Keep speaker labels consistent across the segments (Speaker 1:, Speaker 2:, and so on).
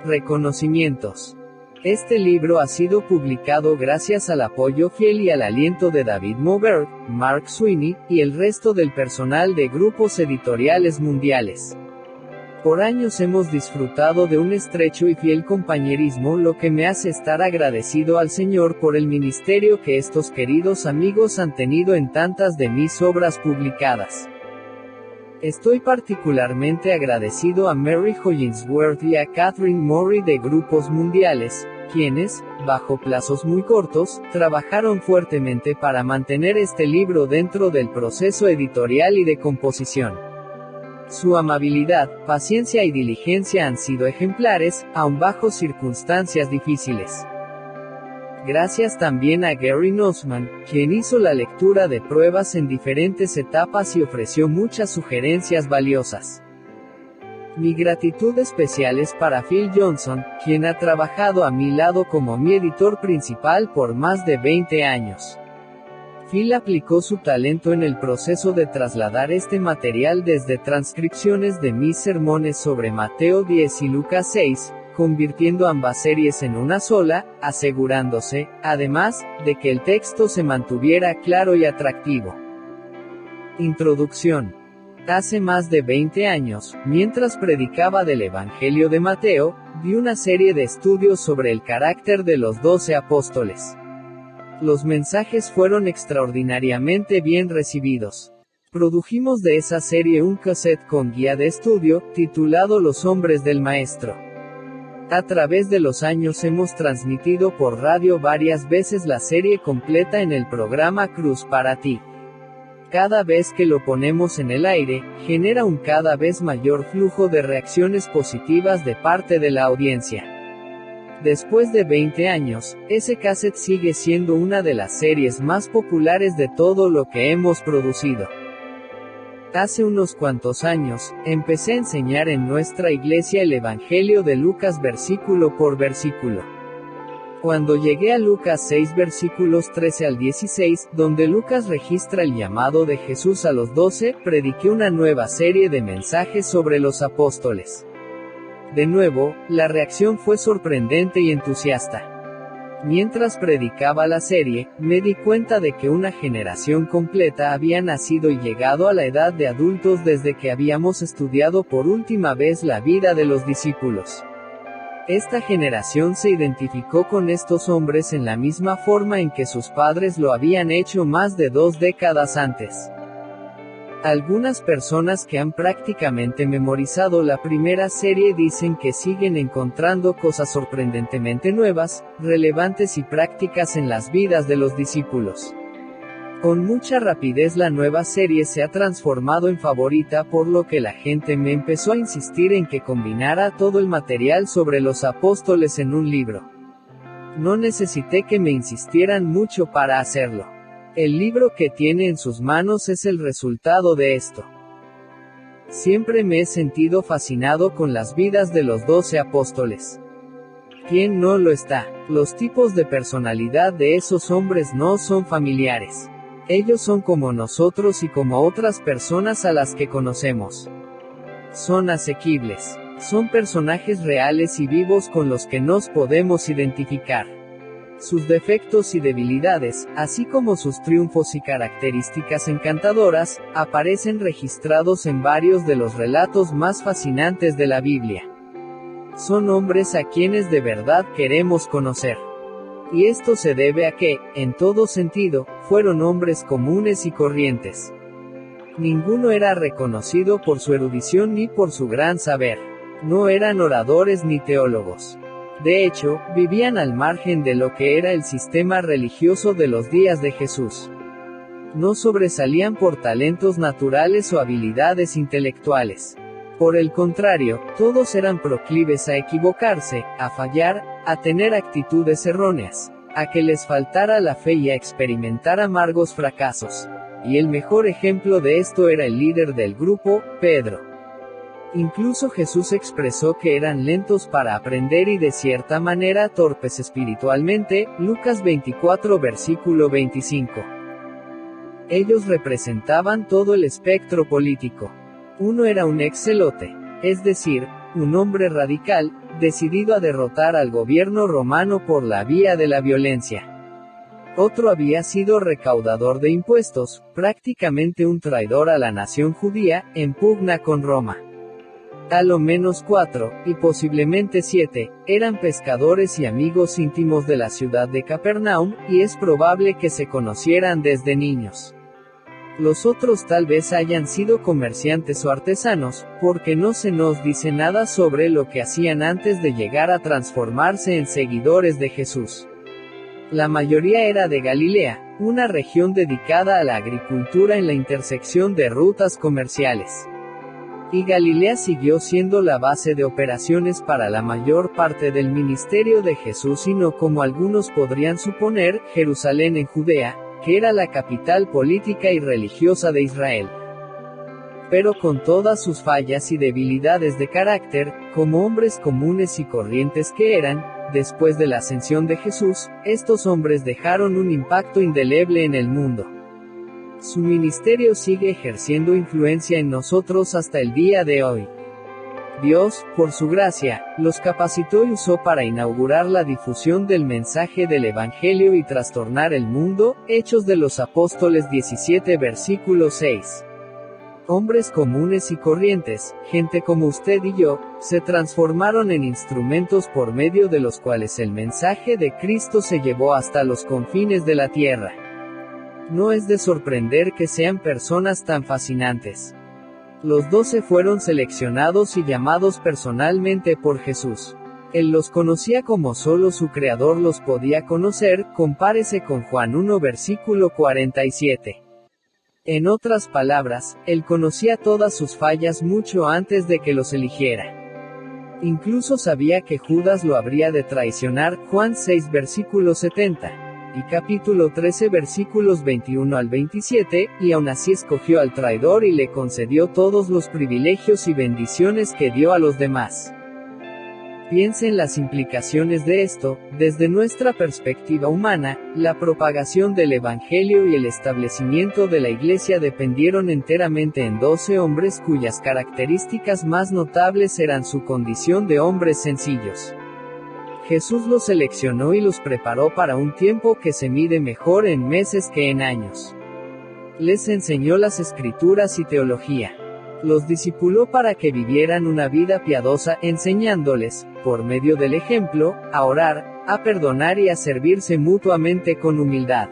Speaker 1: Reconocimientos. Este libro ha sido publicado gracias al apoyo fiel y al aliento de David Moberg, Mark Sweeney, y el resto del personal de grupos editoriales mundiales. Por años hemos disfrutado de un estrecho y fiel compañerismo, lo que me hace estar agradecido al Señor por el ministerio que estos queridos amigos han tenido en tantas de mis obras publicadas. Estoy particularmente agradecido a Mary Hollingsworth y a Catherine Murray de Grupos Mundiales, quienes, bajo plazos muy cortos, trabajaron fuertemente para mantener este libro dentro del proceso editorial y de composición. Su amabilidad, paciencia y diligencia han sido ejemplares, aun bajo circunstancias difíciles. Gracias también a Gary Nussman, quien hizo la lectura de pruebas en diferentes etapas y ofreció muchas sugerencias valiosas. Mi gratitud especial es para Phil Johnson, quien ha trabajado a mi lado como mi editor principal por más de 20 años. Phil aplicó su talento en el proceso de trasladar este material desde transcripciones de mis sermones sobre Mateo 10 y Lucas 6, convirtiendo ambas series en una sola, asegurándose, además, de que el texto se mantuviera claro y atractivo. Introducción. Hace más de 20 años, mientras predicaba del Evangelio de Mateo, di una serie de estudios sobre el carácter de los 12 apóstoles. Los mensajes fueron extraordinariamente bien recibidos. Produjimos de esa serie un cassette con guía de estudio, titulado Los Hombres del Maestro. A través de los años hemos transmitido por radio varias veces la serie completa en el programa Cruz para ti. Cada vez que lo ponemos en el aire, genera un cada vez mayor flujo de reacciones positivas de parte de la audiencia. Después de 20 años, ese cassette sigue siendo una de las series más populares de todo lo que hemos producido. Hace unos cuantos años, empecé a enseñar en nuestra iglesia el Evangelio de Lucas versículo por versículo. Cuando llegué a Lucas 6 versículos 13 al 16, donde Lucas registra el llamado de Jesús a los 12, prediqué una nueva serie de mensajes sobre los apóstoles. De nuevo, la reacción fue sorprendente y entusiasta. Mientras predicaba la serie, me di cuenta de que una generación completa había nacido y llegado a la edad de adultos desde que habíamos estudiado por última vez la vida de los discípulos. Esta generación se identificó con estos hombres en la misma forma en que sus padres lo habían hecho más de 2 décadas antes. Algunas personas que han prácticamente memorizado la primera serie dicen que siguen encontrando cosas sorprendentemente nuevas, relevantes y prácticas en las vidas de los discípulos. Con mucha rapidez la nueva serie se ha transformado en favorita, por lo que la gente me empezó a insistir en que combinara todo el material sobre los apóstoles en un libro. No necesité que me insistieran mucho para hacerlo. El libro que tiene en sus manos es el resultado de esto. Siempre me he sentido fascinado con las vidas de los 12 apóstoles. ¿Quién no lo está? Los tipos de personalidad de esos hombres no son familiares. Ellos son como nosotros y como otras personas a las que conocemos. Son asequibles. Son personajes reales y vivos con los que nos podemos identificar. Sus defectos y debilidades, así como sus triunfos y características encantadoras, aparecen registrados en varios de los relatos más fascinantes de la Biblia. Son hombres a quienes de verdad queremos conocer. Y esto se debe a que, en todo sentido, fueron hombres comunes y corrientes. Ninguno era reconocido por su erudición ni por su gran saber. No eran oradores ni teólogos. De hecho, vivían al margen de lo que era el sistema religioso de los días de Jesús. No sobresalían por talentos naturales o habilidades intelectuales. Por el contrario, todos eran proclives a equivocarse, a fallar, a tener actitudes erróneas, a que les faltara la fe y a experimentar amargos fracasos. Y el mejor ejemplo de esto era el líder del grupo, Pedro. Incluso Jesús expresó que eran lentos para aprender y de cierta manera torpes espiritualmente, Lucas 24 versículo 25. Ellos representaban todo el espectro político. Uno era un ex-celote, es decir, un hombre radical, decidido a derrotar al gobierno romano por la vía de la violencia. Otro había sido recaudador de impuestos, prácticamente un traidor a la nación judía, en pugna con Roma. A lo menos 4, y posiblemente 7, eran pescadores y amigos íntimos de la ciudad de Capernaum, y es probable que se conocieran desde niños. Los otros tal vez hayan sido comerciantes o artesanos, porque no se nos dice nada sobre lo que hacían antes de llegar a transformarse en seguidores de Jesús. La mayoría era de Galilea, una región dedicada a la agricultura en la intersección de rutas comerciales. Y Galilea siguió siendo la base de operaciones para la mayor parte del ministerio de Jesús y no, como algunos podrían suponer, Jerusalén en Judea, que era la capital política y religiosa de Israel. Pero con todas sus fallas y debilidades de carácter, como hombres comunes y corrientes que eran, después de la ascensión de Jesús, estos hombres dejaron un impacto indeleble en el mundo. Su ministerio sigue ejerciendo influencia en nosotros hasta el día de hoy. Dios, por su gracia, los capacitó y usó para inaugurar la difusión del mensaje del Evangelio y trastornar el mundo. Hechos de los Apóstoles 17 versículo 6. Hombres comunes y corrientes, gente como usted y yo, se transformaron en instrumentos por medio de los cuales el mensaje de Cristo se llevó hasta los confines de la tierra. No es de sorprender que sean personas tan fascinantes. Los 12 fueron seleccionados y llamados personalmente por Jesús. Él los conocía como solo su Creador los podía conocer, compárese con Juan 1 versículo 47. En otras palabras, Él conocía todas sus fallas mucho antes de que los eligiera. Incluso sabía que Judas lo habría de traicionar, Juan 6 versículo 70. Y capítulo 13 versículos 21 al 27, y aún así escogió al traidor y le concedió todos los privilegios y bendiciones que dio a los demás. Piense en las implicaciones de esto. Desde nuestra perspectiva humana, la propagación del Evangelio y el establecimiento de la Iglesia dependieron enteramente en 12 hombres cuyas características más notables eran su condición de hombres sencillos. Jesús los seleccionó y los preparó para un tiempo que se mide mejor en meses que en años. Les enseñó las Escrituras y teología. Los discipuló para que vivieran una vida piadosa, enseñándoles, por medio del ejemplo, a orar, a perdonar y a servirse mutuamente con humildad.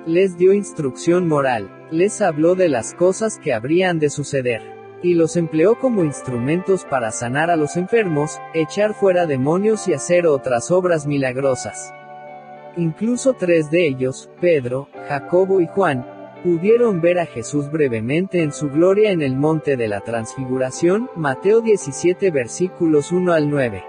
Speaker 1: Les dio instrucción moral, les habló de las cosas que habrían de suceder, y los empleó como instrumentos para sanar a los enfermos, echar fuera demonios y hacer otras obras milagrosas. Incluso 3 de ellos, Pedro, Jacobo y Juan, pudieron ver a Jesús brevemente en su gloria en el monte de la Transfiguración, Mateo 17 versículos 1 al 9.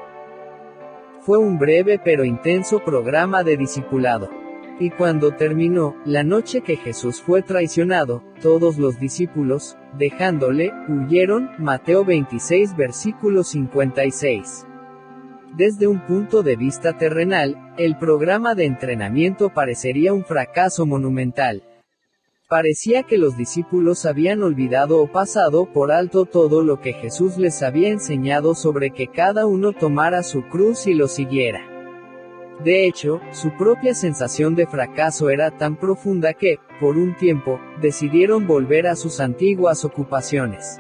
Speaker 1: Fue un breve pero intenso programa de discipulado. Y cuando terminó, la noche que Jesús fue traicionado, todos los discípulos, dejándole, huyeron, Mateo 26 versículo 56. Desde un punto de vista terrenal, el programa de entrenamiento parecería un fracaso monumental. Parecía que los discípulos habían olvidado o pasado por alto todo lo que Jesús les había enseñado sobre que cada uno tomara su cruz y lo siguiera. De hecho, su propia sensación de fracaso era tan profunda que, por un tiempo, decidieron volver a sus antiguas ocupaciones.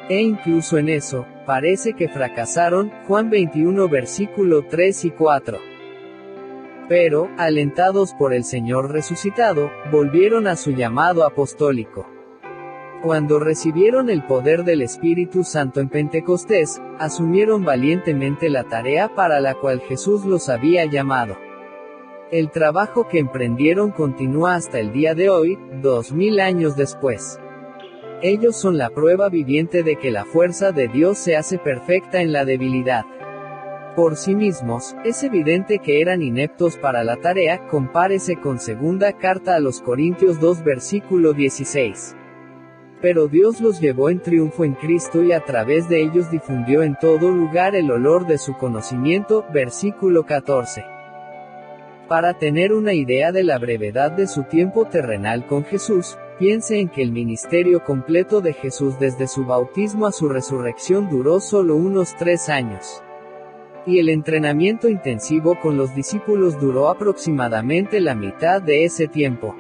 Speaker 1: E incluso en eso, parece que fracasaron, Juan 21 versículo 3 y 4. Pero, alentados por el Señor resucitado, volvieron a su llamado apostólico. Cuando recibieron el poder del Espíritu Santo en Pentecostés, asumieron valientemente la tarea para la cual Jesús los había llamado. El trabajo que emprendieron continúa hasta el día de hoy, 2000 años después. Ellos son la prueba viviente de que la fuerza de Dios se hace perfecta en la debilidad. Por sí mismos, es evidente que eran ineptos para la tarea, compárese con segunda carta a los Corintios 2 versículo 16. Pero Dios los llevó en triunfo en Cristo y a través de ellos difundió en todo lugar el olor de su conocimiento, versículo 14. Para tener una idea de la brevedad de su tiempo terrenal con Jesús, Piense en que el ministerio completo de Jesús desde su bautismo a su resurrección duró solo unos 3 años. Y el entrenamiento intensivo con los discípulos duró aproximadamente la mitad de ese tiempo.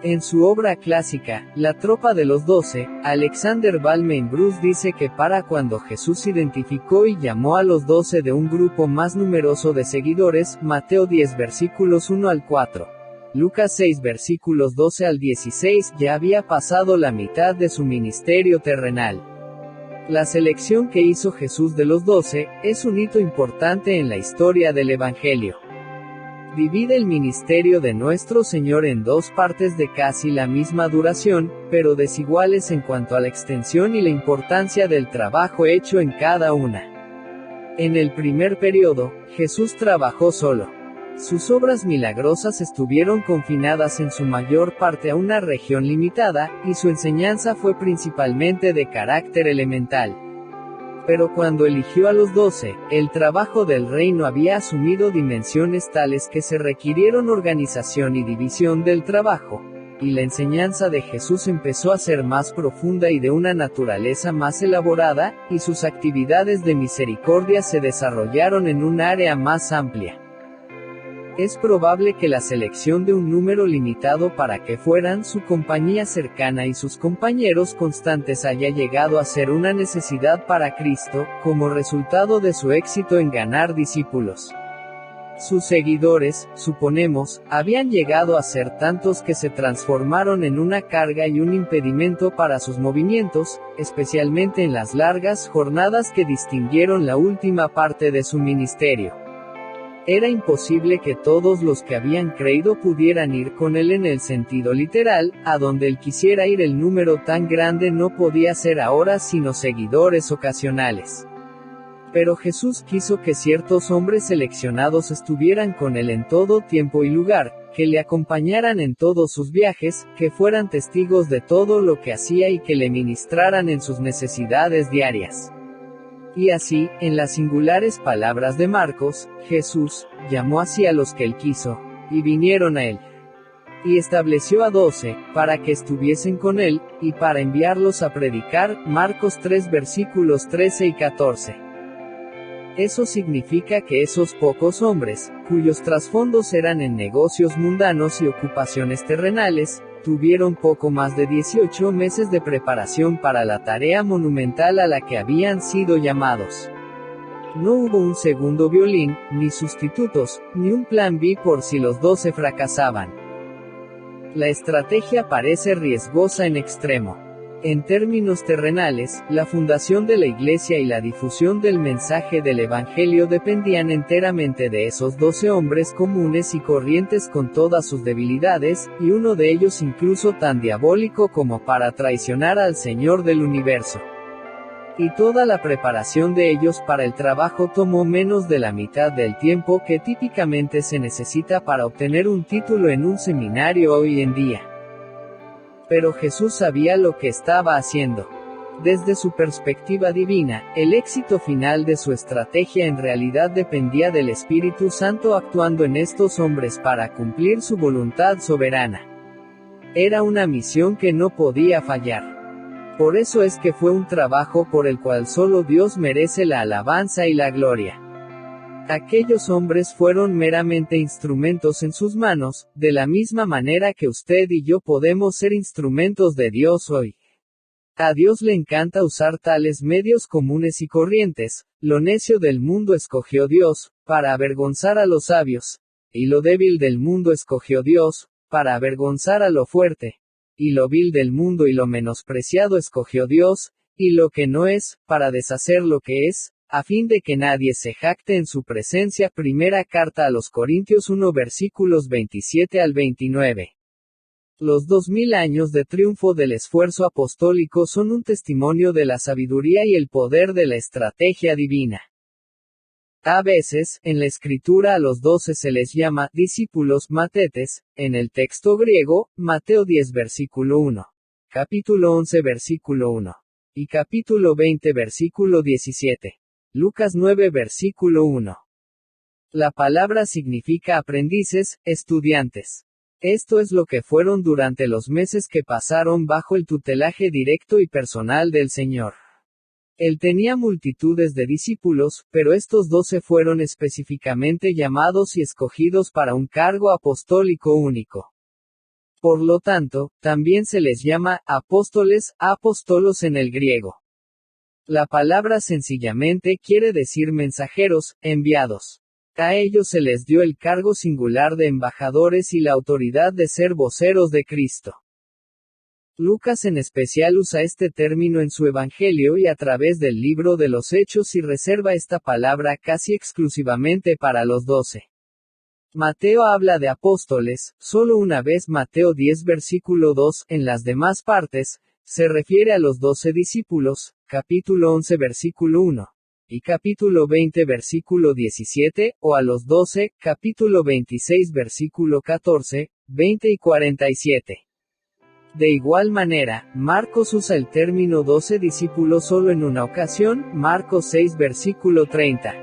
Speaker 1: En su obra clásica, La tropa de los 12, Alexander Vallman Bruce dice que para cuando Jesús identificó y llamó a los 12 de un grupo más numeroso de seguidores, Mateo 10 versículos 1 al 4, Lucas 6 versículos 12 al 16, ya había pasado la mitad de su ministerio terrenal. La selección que hizo Jesús de los 12, es un hito importante en la historia del Evangelio. Divide el ministerio de nuestro Señor en 2 partes de casi la misma duración, pero desiguales en cuanto a la extensión y la importancia del trabajo hecho en cada una. En el primer periodo, Jesús trabajó solo. Sus obras milagrosas estuvieron confinadas en su mayor parte a una región limitada, y su enseñanza fue principalmente de carácter elemental. Pero cuando eligió a los 12, el trabajo del reino había asumido dimensiones tales que se requirieron organización y división del trabajo, y la enseñanza de Jesús empezó a ser más profunda y de una naturaleza más elaborada, y sus actividades de misericordia se desarrollaron en un área más amplia. Es probable que la selección de un número limitado para que fueran su compañía cercana y sus compañeros constantes haya llegado a ser una necesidad para Cristo, como resultado de su éxito en ganar discípulos. Sus seguidores, suponemos, habían llegado a ser tantos que se transformaron en una carga y un impedimento para sus movimientos, especialmente en las largas jornadas que distinguieron la última parte de su ministerio. Era imposible que todos los que habían creído pudieran ir con él en el sentido literal, a donde él quisiera ir. El número tan grande no podía ser ahora sino seguidores ocasionales. Pero Jesús quiso que ciertos hombres seleccionados estuvieran con él en todo tiempo y lugar, que le acompañaran en todos sus viajes, que fueran testigos de todo lo que hacía y que le ministraran en sus necesidades diarias. Y así, en las singulares palabras de Marcos, Jesús llamó así a los que él quiso, y vinieron a él. Y estableció a 12, para que estuviesen con él, y para enviarlos a predicar, Marcos 3 versículos 13 y 14. Eso significa que esos pocos hombres, cuyos trasfondos eran en negocios mundanos y ocupaciones terrenales, tuvieron poco más de 18 meses de preparación para la tarea monumental a la que habían sido llamados. No hubo un segundo violín, ni sustitutos, ni un plan B por si los 12 fracasaban. La estrategia parece riesgosa en extremo. En términos terrenales, la fundación de la Iglesia y la difusión del mensaje del Evangelio dependían enteramente de esos 12 hombres comunes y corrientes con todas sus debilidades, y uno de ellos incluso tan diabólico como para traicionar al Señor del universo. Y toda la preparación de ellos para el trabajo tomó menos de la mitad del tiempo que típicamente se necesita para obtener un título en un seminario hoy en día. Pero Jesús sabía lo que estaba haciendo. Desde su perspectiva divina, el éxito final de su estrategia en realidad dependía del Espíritu Santo actuando en estos hombres para cumplir su voluntad soberana. Era una misión que no podía fallar. Por eso es que fue un trabajo por el cual solo Dios merece la alabanza y la gloria. Aquellos hombres fueron meramente instrumentos en sus manos, de la misma manera que usted y yo podemos ser instrumentos de Dios hoy. A Dios le encanta usar tales medios comunes y corrientes. Lo necio del mundo escogió Dios, para avergonzar a los sabios, y lo débil del mundo escogió Dios, para avergonzar a lo fuerte, y lo vil del mundo y lo menospreciado escogió Dios, y lo que no es, para deshacer lo que es, a fin de que nadie se jacte en su presencia. Primera carta a los Corintios 1 versículos 27 al 29. Los 2000 años de triunfo del esfuerzo apostólico son un testimonio de la sabiduría y el poder de la estrategia divina. A veces, en la escritura a los 12 se les llama discípulos matetes, en el texto griego, Mateo 10 versículo 1, capítulo 11 versículo 1, y capítulo 20 versículo 17. Lucas 9 versículo 1. La palabra significa aprendices, estudiantes. Esto es lo que fueron durante los meses que pasaron bajo el tutelaje directo y personal del Señor. Él tenía multitudes de discípulos, pero estos 12 fueron específicamente llamados y escogidos para un cargo apostólico único. Por lo tanto, también se les llama apóstoles, apóstolos en el griego. La palabra sencillamente quiere decir mensajeros, enviados. A ellos se les dio el cargo singular de embajadores y la autoridad de ser voceros de Cristo. Lucas en especial usa este término en su Evangelio y a través del libro de los Hechos y reserva esta palabra casi exclusivamente para los 12. Mateo habla de apóstoles, solo una vez Mateo 10 versículo 2, en las demás partes, se refiere a los 12 discípulos, capítulo 11 versículo 1. Y capítulo 20 versículo 17, o a los 12, capítulo 26 versículo 14, 20 y 47. De igual manera, Marcos usa el término 12 discípulos solo en una ocasión, Marcos 6 versículo 30.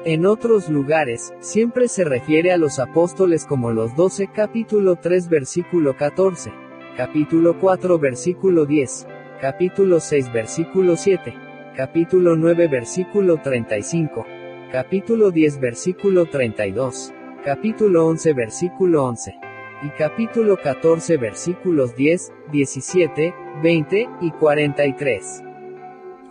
Speaker 1: En otros lugares, siempre se refiere a los apóstoles como los 12, capítulo 3 versículo 14, capítulo 4 versículo 10, capítulo 6 versículo 7, capítulo 9 versículo 35, capítulo 10 versículo 32, capítulo 11 versículo 11. Y capítulo 14 versículos 10, 17, 20 y 43.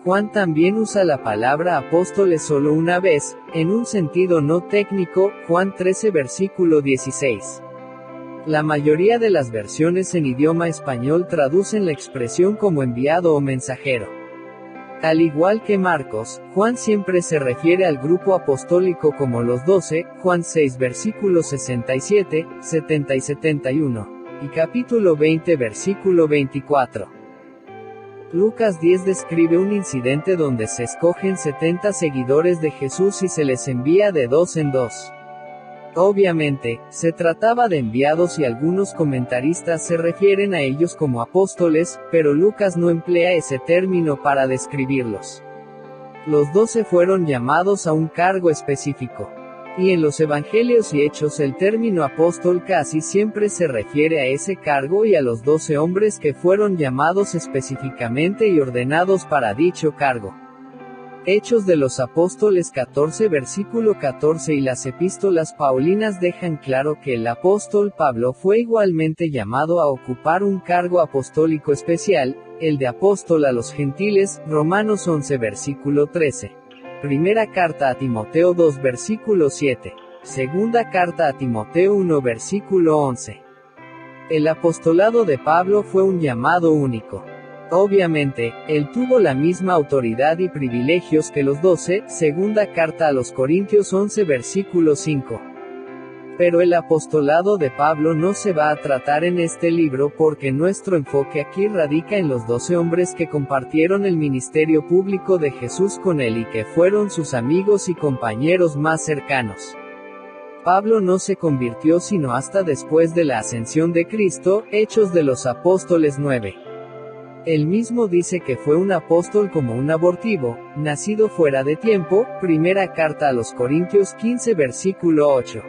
Speaker 1: Juan también usa la palabra apóstoles solo una vez, en un sentido no técnico, Juan 13 versículo 16. La mayoría de las versiones en idioma español traducen la expresión como enviado o mensajero. Al igual que Marcos, Juan siempre se refiere al grupo apostólico como los 12, Juan 6 versículos 67, 70 y 71, y capítulo 20 versículo 24. Lucas 10 describe un incidente donde se escogen 70 seguidores de Jesús y se les envía de 2 en 2. Obviamente, se trataba de enviados y algunos comentaristas se refieren a ellos como apóstoles, pero Lucas no emplea ese término para describirlos. Los 12 fueron llamados a un cargo específico. Y en los Evangelios y Hechos el término apóstol casi siempre se refiere a ese cargo y a los 12 hombres que fueron llamados específicamente y ordenados para dicho cargo. Hechos de los Apóstoles 14 versículo 14 y las epístolas paulinas dejan claro que el apóstol Pablo fue igualmente llamado a ocupar un cargo apostólico especial, el de apóstol a los gentiles, Romanos 11 versículo 13. Primera carta a Timoteo 2 versículo 7. Segunda carta a Timoteo 1 versículo 11. El apostolado de Pablo fue un llamado único. Obviamente, él tuvo la misma autoridad y privilegios que los 12, segunda carta a los Corintios 11 versículo 5. Pero el apostolado de Pablo no se va a tratar en este libro porque nuestro enfoque aquí radica en los 12 hombres que compartieron el ministerio público de Jesús con él y que fueron sus amigos y compañeros más cercanos. Pablo no se convirtió sino hasta después de la ascensión de Cristo, Hechos de los Apóstoles 9. Él mismo dice que fue un apóstol como un abortivo, nacido fuera de tiempo, primera carta a los Corintios 15 versículo 8.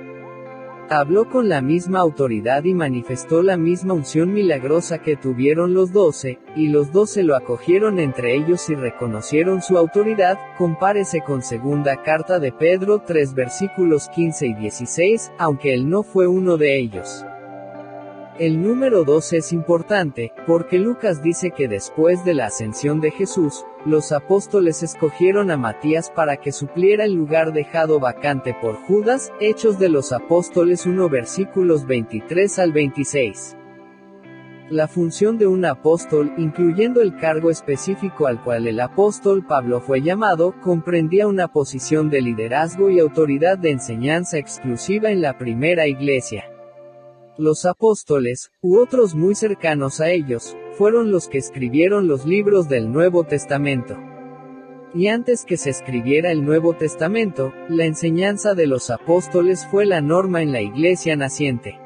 Speaker 1: Habló con la misma autoridad y manifestó la misma unción milagrosa que tuvieron los 12, y los 12 lo acogieron entre ellos y reconocieron su autoridad, compárese con segunda carta de Pedro 3 versículos 15 y 16, aunque él no fue uno de ellos. El número 12 es importante, porque Lucas dice que después de la ascensión de Jesús, los apóstoles escogieron a Matías para que supliera el lugar dejado vacante por Judas, Hechos de los Apóstoles 1 versículos 23 al 26. La función de un apóstol, incluyendo el cargo específico al cual el apóstol Pablo fue llamado, comprendía una posición de liderazgo y autoridad de enseñanza exclusiva en la primera iglesia. Los apóstoles, u otros muy cercanos a ellos, fueron los que escribieron los libros del Nuevo Testamento. Y antes que se escribiera el Nuevo Testamento, la enseñanza de los apóstoles fue la norma en la iglesia naciente.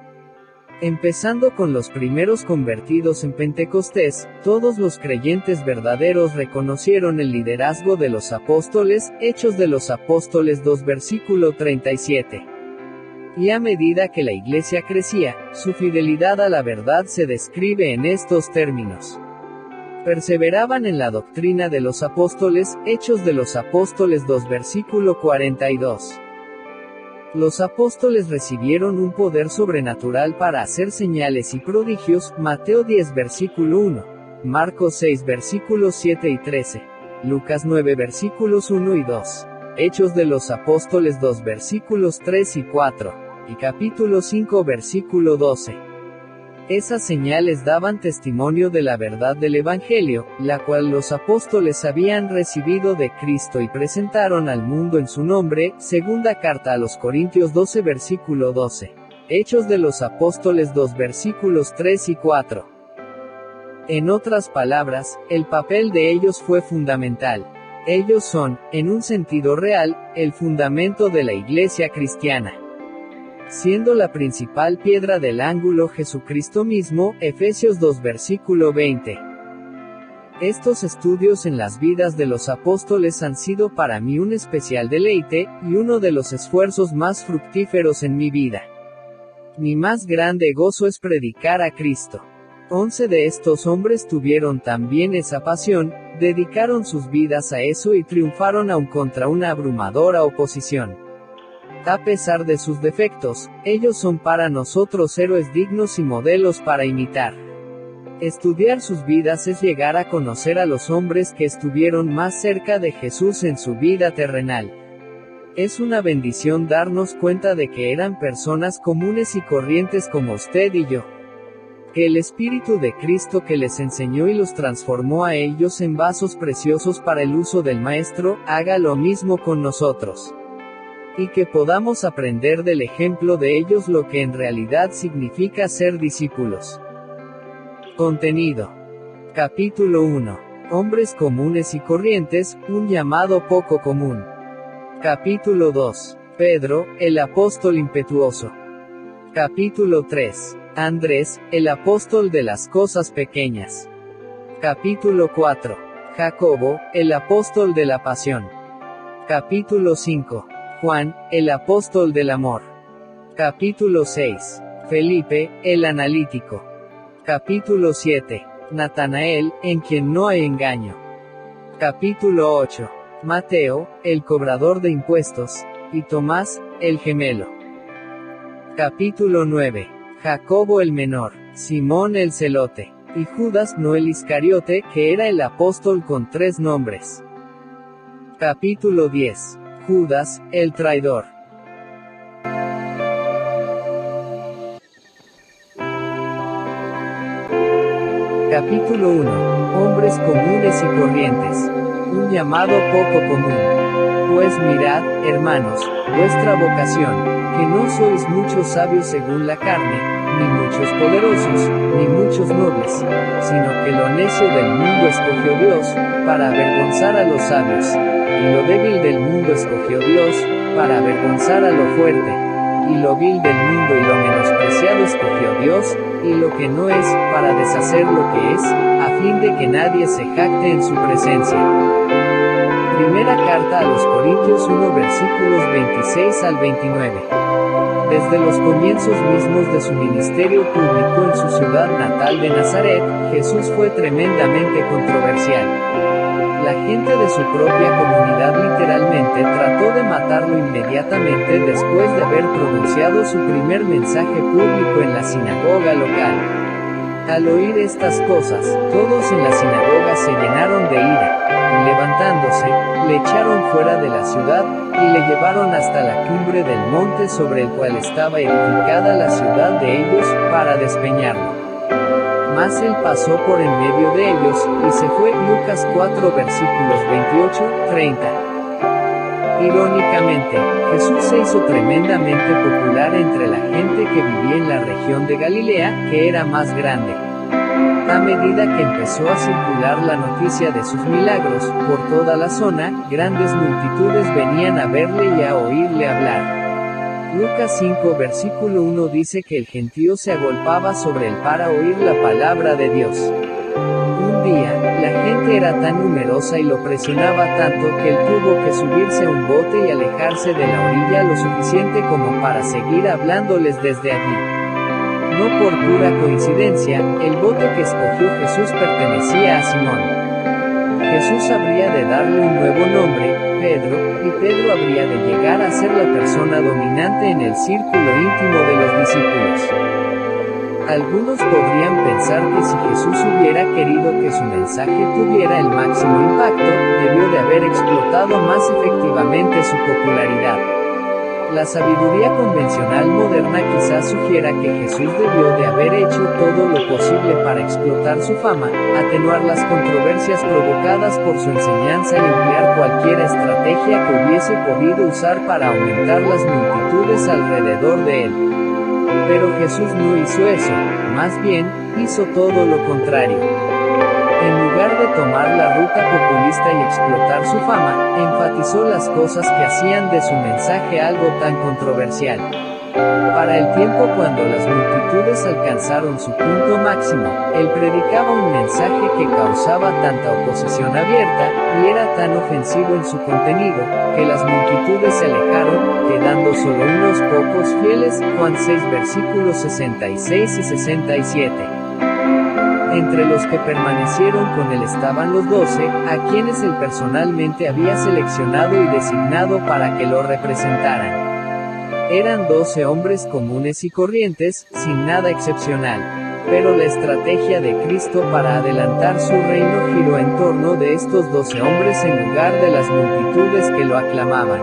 Speaker 1: Empezando con los primeros convertidos en Pentecostés, todos los creyentes verdaderos reconocieron el liderazgo de los apóstoles, Hechos de los Apóstoles 2 versículo 37. Y a medida que la Iglesia crecía, su fidelidad a la verdad se describe en estos términos. Perseveraban en la doctrina de los apóstoles, Hechos de los Apóstoles 2 versículo 42. Los apóstoles recibieron un poder sobrenatural para hacer señales y prodigios, Mateo 10 versículo 1, Marcos 6 versículos 7 y 13, Lucas 9 versículos 1 y 2, Hechos de los Apóstoles 2 versículos 3 y 4, y capítulo 5 versículo 12. Esas señales daban testimonio de la verdad del Evangelio, la cual los apóstoles habían recibido de Cristo y presentaron al mundo en su nombre, segunda carta a los Corintios 12 versículo 12. Hechos de los Apóstoles 2 versículos 3 y 4. En otras palabras, el papel de ellos fue fundamental. Ellos son, en un sentido real, el fundamento de la Iglesia cristiana. Siendo la principal piedra del ángulo Jesucristo mismo, Efesios 2 versículo 20. Estos estudios en las vidas de los apóstoles han sido para mí un especial deleite, y uno de los esfuerzos más fructíferos en mi vida. Mi más grande gozo es predicar a Cristo. 11 de estos hombres tuvieron también esa pasión, dedicaron sus vidas a eso y triunfaron aún contra una abrumadora oposición. A pesar de sus defectos, ellos son para nosotros héroes dignos y modelos para imitar. Estudiar sus vidas es llegar a conocer a los hombres que estuvieron más cerca de Jesús en su vida terrenal. Es una bendición darnos cuenta de que eran personas comunes y corrientes como usted y yo. Que el Espíritu de Cristo que les enseñó y los transformó a ellos en vasos preciosos para el uso del Maestro, haga lo mismo con nosotros. Y que podamos aprender del ejemplo de ellos lo que en realidad significa ser discípulos. Contenido. Capítulo 1. Hombres comunes y corrientes, un llamado poco común. Capítulo 2. Pedro, el apóstol impetuoso. Capítulo 3. Andrés, el apóstol de las cosas pequeñas. Capítulo 4. Jacobo, el apóstol de la pasión. Capítulo 5. Juan, el apóstol del amor. Capítulo 6. Felipe, el analítico. Capítulo 7. Natanael, en quien no hay engaño. Capítulo 8. Mateo, el cobrador de impuestos, y Tomás, el gemelo. Capítulo 9. Jacobo el menor, Simón el celote, y Judas no el Iscariote, que era el apóstol con 3 nombres. Capítulo 10. Judas, el traidor. Capítulo 1. Hombres comunes y corrientes. Un llamado poco común. Pues mirad, hermanos, vuestra vocación, que no sois muchos sabios según la carne, ni muchos poderosos, ni muchos nobles, sino que lo necio del mundo escogió Dios, para avergonzar a los sabios, y lo débil del mundo escogió Dios, para avergonzar a lo fuerte, y lo vil del mundo y lo menospreciado escogió Dios, y lo que no es, para deshacer lo que es, a fin de que nadie se jacte en su presencia. Primera carta a los Corintios 1 versículos 26 al 29. Desde los comienzos mismos de su ministerio público en su ciudad natal de Nazaret, Jesús fue tremendamente controversial. La gente de su propia comunidad literalmente trató de matarlo inmediatamente después de haber pronunciado su primer mensaje público en la sinagoga local. Al oír estas cosas, todos en la sinagoga se llenaron de ira, y levantándose, le echaron fuera de la ciudad, y le llevaron hasta la cumbre del monte sobre el cual estaba edificada la ciudad de ellos, para despeñarlo. Mas él pasó por en medio de ellos, y se fue. Lucas 4 versículos 28-30. Irónicamente, Jesús se hizo tremendamente popular entre la gente que vivía en la región de Galilea, que era más grande. A medida que empezó a circular la noticia de sus milagros, por toda la zona, grandes multitudes venían a verle y a oírle hablar. Lucas 5 versículo 1 dice que el gentío se agolpaba sobre él para oír la palabra de Dios. Un día, la gente gente era tan numerosa y lo presionaba tanto que él tuvo que subirse a un bote y alejarse de la orilla lo suficiente como para seguir hablándoles desde allí. No por pura coincidencia, el bote que escogió Jesús pertenecía a Simón. Jesús habría de darle un nuevo nombre, Pedro, y Pedro habría de llegar a ser la persona dominante en el círculo íntimo de los discípulos. Algunos podrían pensar que si Jesús hubiera querido que su mensaje tuviera el máximo impacto, debió de haber explotado más efectivamente su popularidad. La sabiduría convencional moderna quizás sugiera que Jesús debió de haber hecho todo lo posible para explotar su fama, atenuar las controversias provocadas por su enseñanza y emplear cualquier estrategia que hubiese podido usar para aumentar las multitudes alrededor de él. Pero Jesús no hizo eso, más bien, hizo todo lo contrario. En lugar de tomar la ruta populista y explotar su fama, enfatizó las cosas que hacían de su mensaje algo tan controversial. Para el tiempo cuando las multitudes alcanzaron su punto máximo, él predicaba un mensaje que causaba tanta oposición abierta, y era tan ofensivo en su contenido, que las multitudes se alejaron, quedando solo unos pocos fieles. Juan 6 versículos 66 y 67. Entre los que permanecieron con él estaban los 12, a quienes él personalmente había seleccionado y designado para que lo representaran. Eran 12 hombres comunes y corrientes, sin nada excepcional. Pero la estrategia de Cristo para adelantar su reino giró en torno de estos 12 hombres en lugar de las multitudes que lo aclamaban.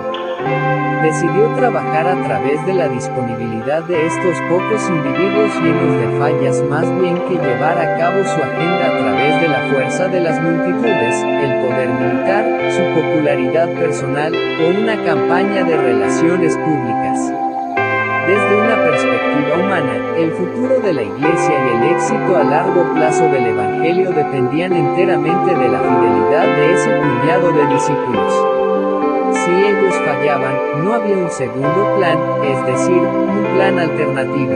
Speaker 1: Decidió trabajar a través de la disponibilidad de estos pocos individuos llenos de fallas más bien que llevar a cabo su agenda a través de la fuerza de las multitudes, el poder militar, su popularidad personal, o una campaña de relaciones públicas. Desde una perspectiva humana, el futuro de la Iglesia y el éxito a largo plazo del Evangelio dependían enteramente de la fidelidad de ese puñado de discípulos. Si ellos fallaban, no había un segundo plan, es decir, un plan alternativo.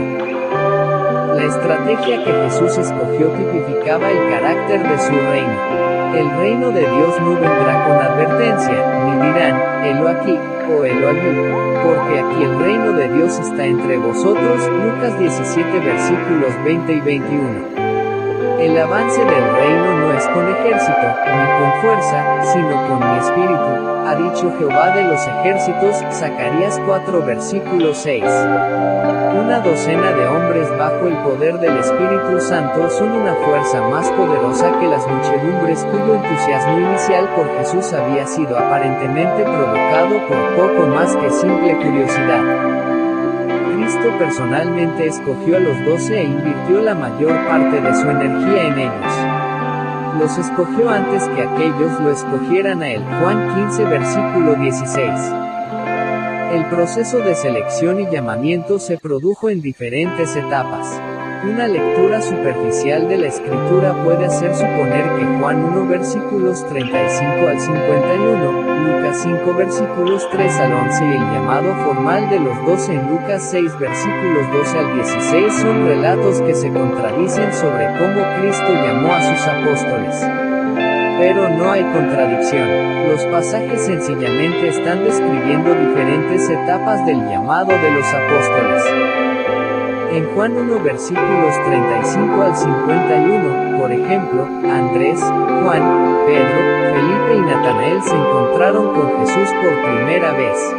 Speaker 1: La estrategia que Jesús escogió tipificaba el carácter de su reino. El reino de Dios no vendrá con advertencia, ni dirán, helo aquí, o helo allí, porque aquí el reino de Dios está entre vosotros. Lucas 17 versículos 20 y 21. El avance del reino no es con ejército, ni con fuerza, sino con mi espíritu, ha dicho Jehová de los ejércitos. Zacarías 4 versículo 6. Una docena de hombres bajo el poder del Espíritu Santo son una fuerza más poderosa que las muchedumbres cuyo entusiasmo inicial por Jesús había sido aparentemente provocado por poco más que simple curiosidad. Cristo personalmente escogió a los 12 e invirtió la mayor parte de su energía en ellos. Los escogió antes que aquellos lo escogieran a él. Juan 15 versículo 16. El proceso de selección y llamamiento se produjo en diferentes etapas. Una lectura superficial de la Escritura puede hacer suponer que Juan 1 versículos 35 al 51, Lucas 5 versículos 3 al 11 y el llamado formal de los 12 en Lucas 6 versículos 12 al 16 son relatos que se contradicen sobre cómo Cristo llamó a sus apóstoles. Pero no hay contradicción. Los pasajes sencillamente están describiendo diferentes etapas del llamado de los apóstoles. En Juan 1 versículos 35 al 51, por ejemplo, Andrés, Juan, Pedro, Felipe y Natanael se encontraron con Jesús por primera vez.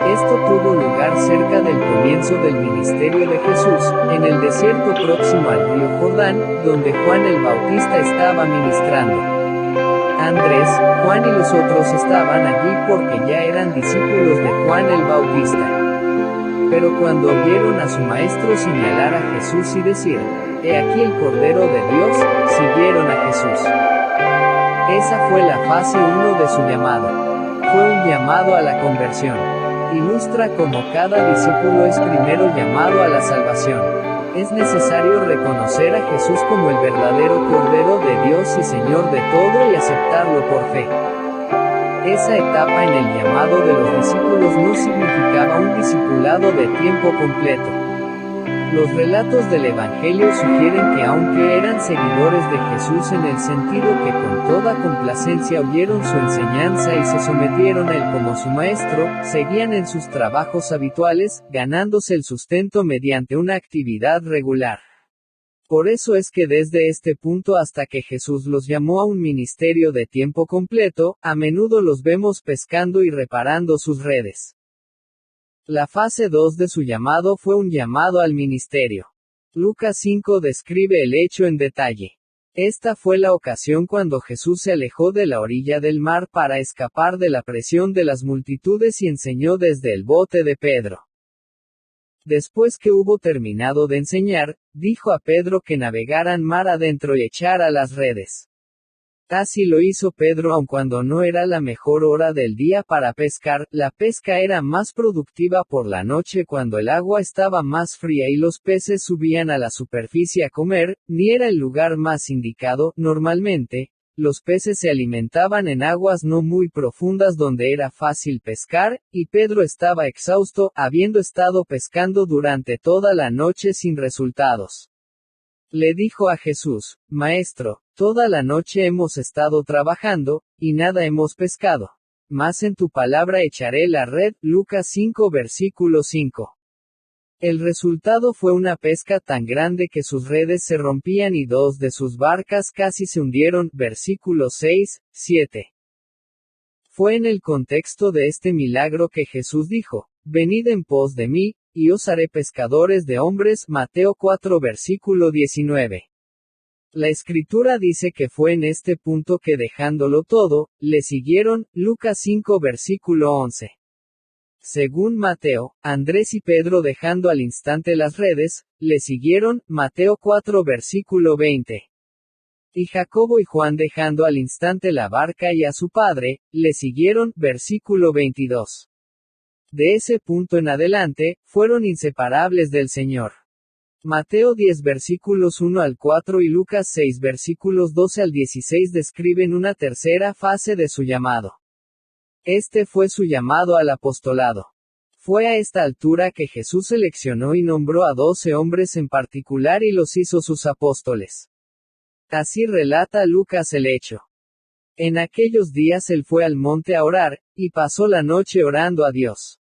Speaker 1: Esto tuvo lugar cerca del comienzo del ministerio de Jesús, en el desierto próximo al río Jordán, donde Juan el Bautista estaba ministrando. Andrés, Juan y los otros estaban allí porque ya eran discípulos de Juan el Bautista. Pero cuando oyeron a su maestro señalar a Jesús y decir, «He aquí el Cordero de Dios», siguieron a Jesús. Esa fue la fase 1 de su llamado. Fue un llamado a la conversión. Ilustra cómo cada discípulo es primero llamado a la salvación. Es necesario reconocer a Jesús como el verdadero Cordero de Dios y Señor de todo y aceptarlo por fe. Esa etapa en el llamado de los discípulos no significaba un discipulado de tiempo completo. Los relatos del Evangelio sugieren que aunque eran seguidores de Jesús en el sentido que con toda complacencia oyeron su enseñanza y se sometieron a él como su maestro, seguían en sus trabajos habituales, ganándose el sustento mediante una actividad regular. Por eso es que desde este punto hasta que Jesús los llamó a un ministerio de tiempo completo, a menudo los vemos pescando y reparando sus redes. La fase 2 de su llamado fue un llamado al ministerio. Lucas 5 describe el hecho en detalle. Esta fue la ocasión cuando Jesús se alejó de la orilla del mar para escapar de la presión de las multitudes y enseñó desde el bote de Pedro. Después que hubo terminado de enseñar, dijo a Pedro que navegaran mar adentro y echara las redes. Así lo hizo Pedro aun cuando no era la mejor hora del día para pescar, la pesca era más productiva por la noche cuando el agua estaba más fría y los peces subían a la superficie a comer, ni era el lugar más indicado, normalmente, los peces se alimentaban en aguas no muy profundas donde era fácil pescar, y Pedro estaba exhausto, habiendo estado pescando durante toda la noche sin resultados. Le dijo a Jesús: Maestro, toda la noche hemos estado trabajando, y nada hemos pescado. Mas en tu palabra echaré la red. Lucas 5 versículo 5. El resultado fue una pesca tan grande que sus redes se rompían y 2 de sus barcas casi se hundieron. Versículos 6, 7. Fue en el contexto de este milagro que Jesús dijo: Venid en pos de mí, y os haré pescadores de hombres. Mateo 4 versículo 19. La escritura dice que fue en este punto que dejándolo todo, le siguieron. Lucas 5 versículo 11. Según Mateo, Andrés y Pedro dejando al instante las redes, le siguieron. Mateo 4 versículo 20. Y Jacobo y Juan dejando al instante la barca y a su padre, le siguieron. Versículo 22. De ese punto en adelante, fueron inseparables del Señor. Mateo 10 versículos 1 al 4 y Lucas 6 versículos 12 al 16 describen una tercera fase de su llamado. Este fue su llamado al apostolado. Fue a esta altura que Jesús seleccionó y nombró a 12 hombres en particular y los hizo sus apóstoles. Así relata Lucas el hecho. En aquellos días él fue al monte a orar, y pasó la noche orando a Dios.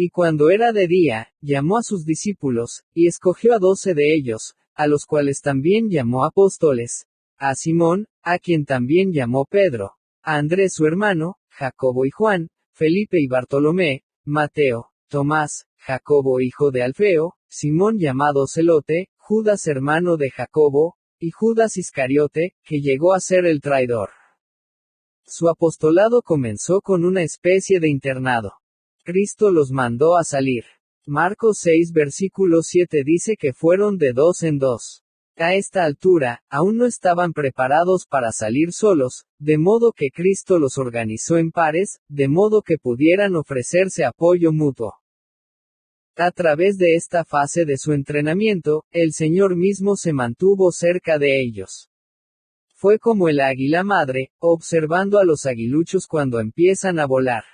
Speaker 1: Y cuando era de día, llamó a sus discípulos, y escogió a 12 de ellos, a los cuales también llamó apóstoles, a Simón, a quien también llamó Pedro, a Andrés su hermano, Jacobo y Juan, Felipe y Bartolomé, Mateo, Tomás, Jacobo hijo de Alfeo, Simón llamado Celote, Judas hermano de Jacobo, y Judas Iscariote, que llegó a ser el traidor. Su apostolado comenzó con una especie de internado. Cristo los mandó a salir. Marcos 6 versículo 7 dice que fueron de 2 en 2. A esta altura, aún no estaban preparados para salir solos, de modo que Cristo los organizó en pares, de modo que pudieran ofrecerse apoyo mutuo. A través de esta fase de su entrenamiento, el Señor mismo se mantuvo cerca de ellos. Fue como el águila madre, observando a los aguiluchos cuando empiezan a volar.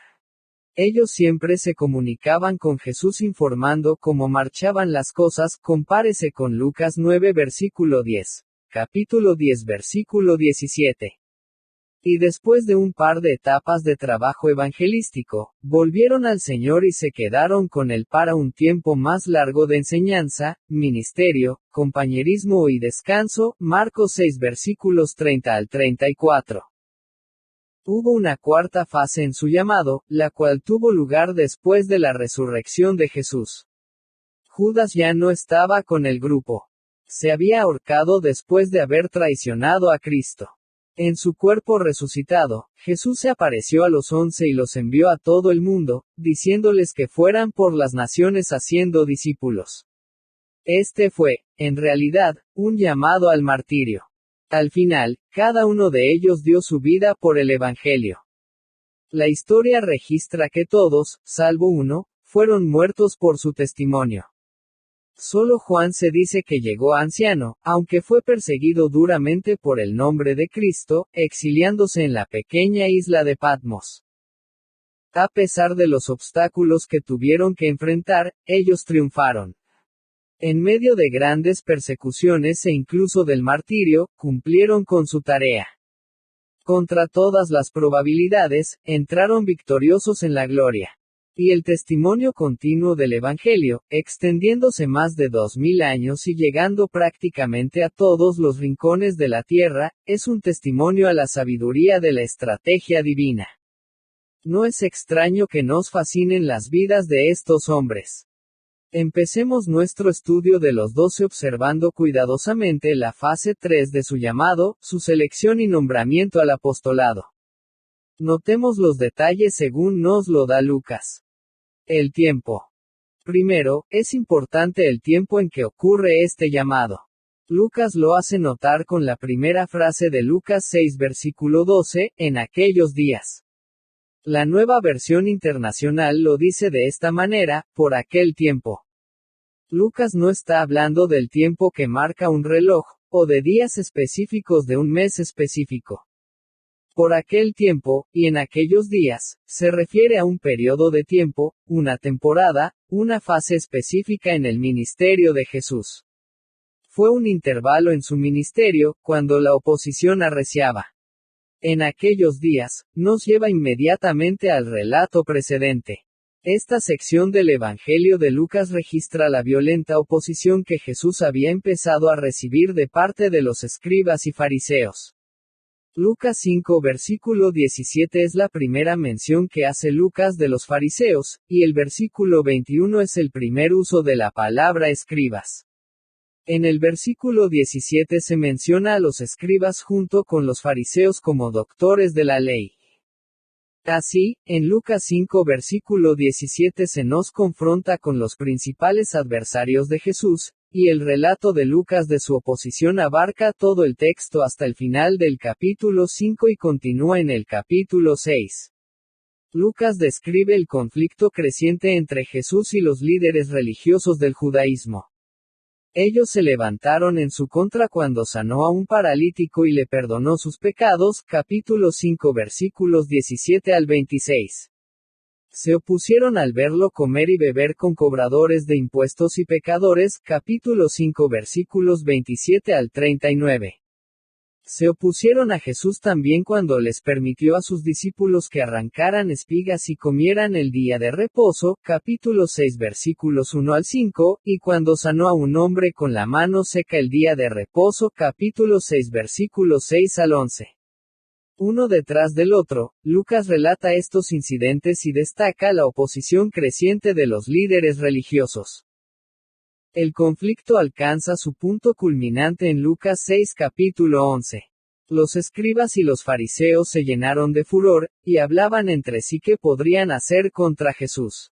Speaker 1: Ellos siempre se comunicaban con Jesús informando cómo marchaban las cosas. Compárese con Lucas 9 versículo 10, capítulo 10 versículo 17. Y después de un par de etapas de trabajo evangelístico, volvieron al Señor y se quedaron con Él para un tiempo más largo de enseñanza, ministerio, compañerismo y descanso. Marcos 6 versículos 30 al 34. Hubo una cuarta fase en su llamado, la cual tuvo lugar después de la resurrección de Jesús. Judas ya no estaba con el grupo. Se había ahorcado después de haber traicionado a Cristo. En su cuerpo resucitado, Jesús se apareció a los 11 y los envió a todo el mundo, diciéndoles que fueran por las naciones haciendo discípulos. Este fue, en realidad, un llamado al martirio. Al final, cada uno de ellos dio su vida por el Evangelio. La historia registra que todos, salvo uno, fueron muertos por su testimonio. Solo Juan se dice que llegó anciano, aunque fue perseguido duramente por el nombre de Cristo, exiliándose en la pequeña isla de Patmos. A pesar de los obstáculos que tuvieron que enfrentar, ellos triunfaron. En medio de grandes persecuciones e incluso del martirio, cumplieron con su tarea. Contra todas las probabilidades, entraron victoriosos en la gloria. Y el testimonio continuo del Evangelio, extendiéndose más de 2000 años y llegando prácticamente a todos los rincones de la tierra, es un testimonio a la sabiduría de la estrategia divina. No es extraño que nos fascinen las vidas de estos hombres. Empecemos nuestro estudio de los 12 observando cuidadosamente la fase 3 de su llamado, su selección y nombramiento al apostolado. Notemos los detalles según nos lo da Lucas. El tiempo. Primero, es importante el tiempo en que ocurre este llamado. Lucas lo hace notar con la primera frase de Lucas 6 versículo 12, en aquellos días. La Nueva Versión Internacional lo dice de esta manera, por aquel tiempo. Lucas no está hablando del tiempo que marca un reloj, o de días específicos de un mes específico. Por aquel tiempo, y en aquellos días, se refiere a un periodo de tiempo, una temporada, una fase específica en el ministerio de Jesús. Fue un intervalo en su ministerio, cuando la oposición arreciaba. En aquellos días, nos lleva inmediatamente al relato precedente. Esta sección del Evangelio de Lucas registra la violenta oposición que Jesús había empezado a recibir de parte de los escribas y fariseos. Lucas 5 versículo 17 es la primera mención que hace Lucas de los fariseos, y el versículo 21 es el primer uso de la palabra escribas. En el versículo 17 se menciona a los escribas junto con los fariseos como doctores de la ley. Así, en Lucas 5 versículo 17 se nos confronta con los principales adversarios de Jesús, y el relato de Lucas de su oposición abarca todo el texto hasta el final del capítulo 5 y continúa en el capítulo 6. Lucas describe el conflicto creciente entre Jesús y los líderes religiosos del judaísmo. Ellos se levantaron en su contra cuando sanó a un paralítico y le perdonó sus pecados, capítulo 5 versículos 17 al 26. Se opusieron al verlo comer y beber con cobradores de impuestos y pecadores, capítulo 5 versículos 27 al 39. Se opusieron a Jesús también cuando les permitió a sus discípulos que arrancaran espigas y comieran el día de reposo, capítulo 6 versículos 1 al 5, y cuando sanó a un hombre con la mano seca el día de reposo, capítulo 6 versículos 6 al 11. Uno detrás del otro, Lucas relata estos incidentes y destaca la oposición creciente de los líderes religiosos. El conflicto alcanza su punto culminante en Lucas 6 capítulo 11. Los escribas y los fariseos se llenaron de furor, y hablaban entre sí qué podrían hacer contra Jesús.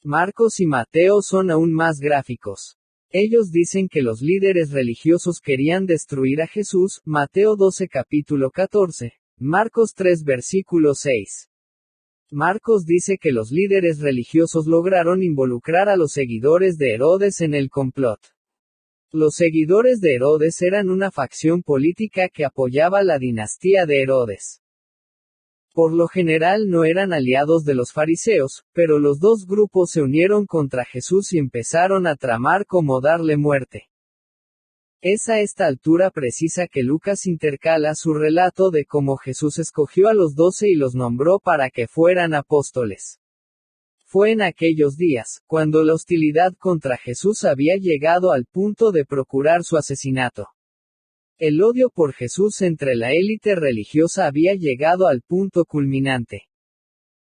Speaker 1: Marcos y Mateo son aún más gráficos. Ellos dicen que los líderes religiosos querían destruir a Jesús, Mateo 12 capítulo 14, Marcos 3 versículo 6. Marcos dice que los líderes religiosos lograron involucrar a los seguidores de Herodes en el complot. Los seguidores de Herodes eran una facción política que apoyaba la dinastía de Herodes. Por lo general no eran aliados de los fariseos, pero los dos grupos se unieron contra Jesús y empezaron a tramar cómo darle muerte. Es a esta altura precisa que Lucas intercala su relato de cómo Jesús escogió a los 12 y los nombró para que fueran apóstoles. Fue en aquellos días, cuando la hostilidad contra Jesús había llegado al punto de procurar su asesinato. El odio por Jesús entre la élite religiosa había llegado al punto culminante.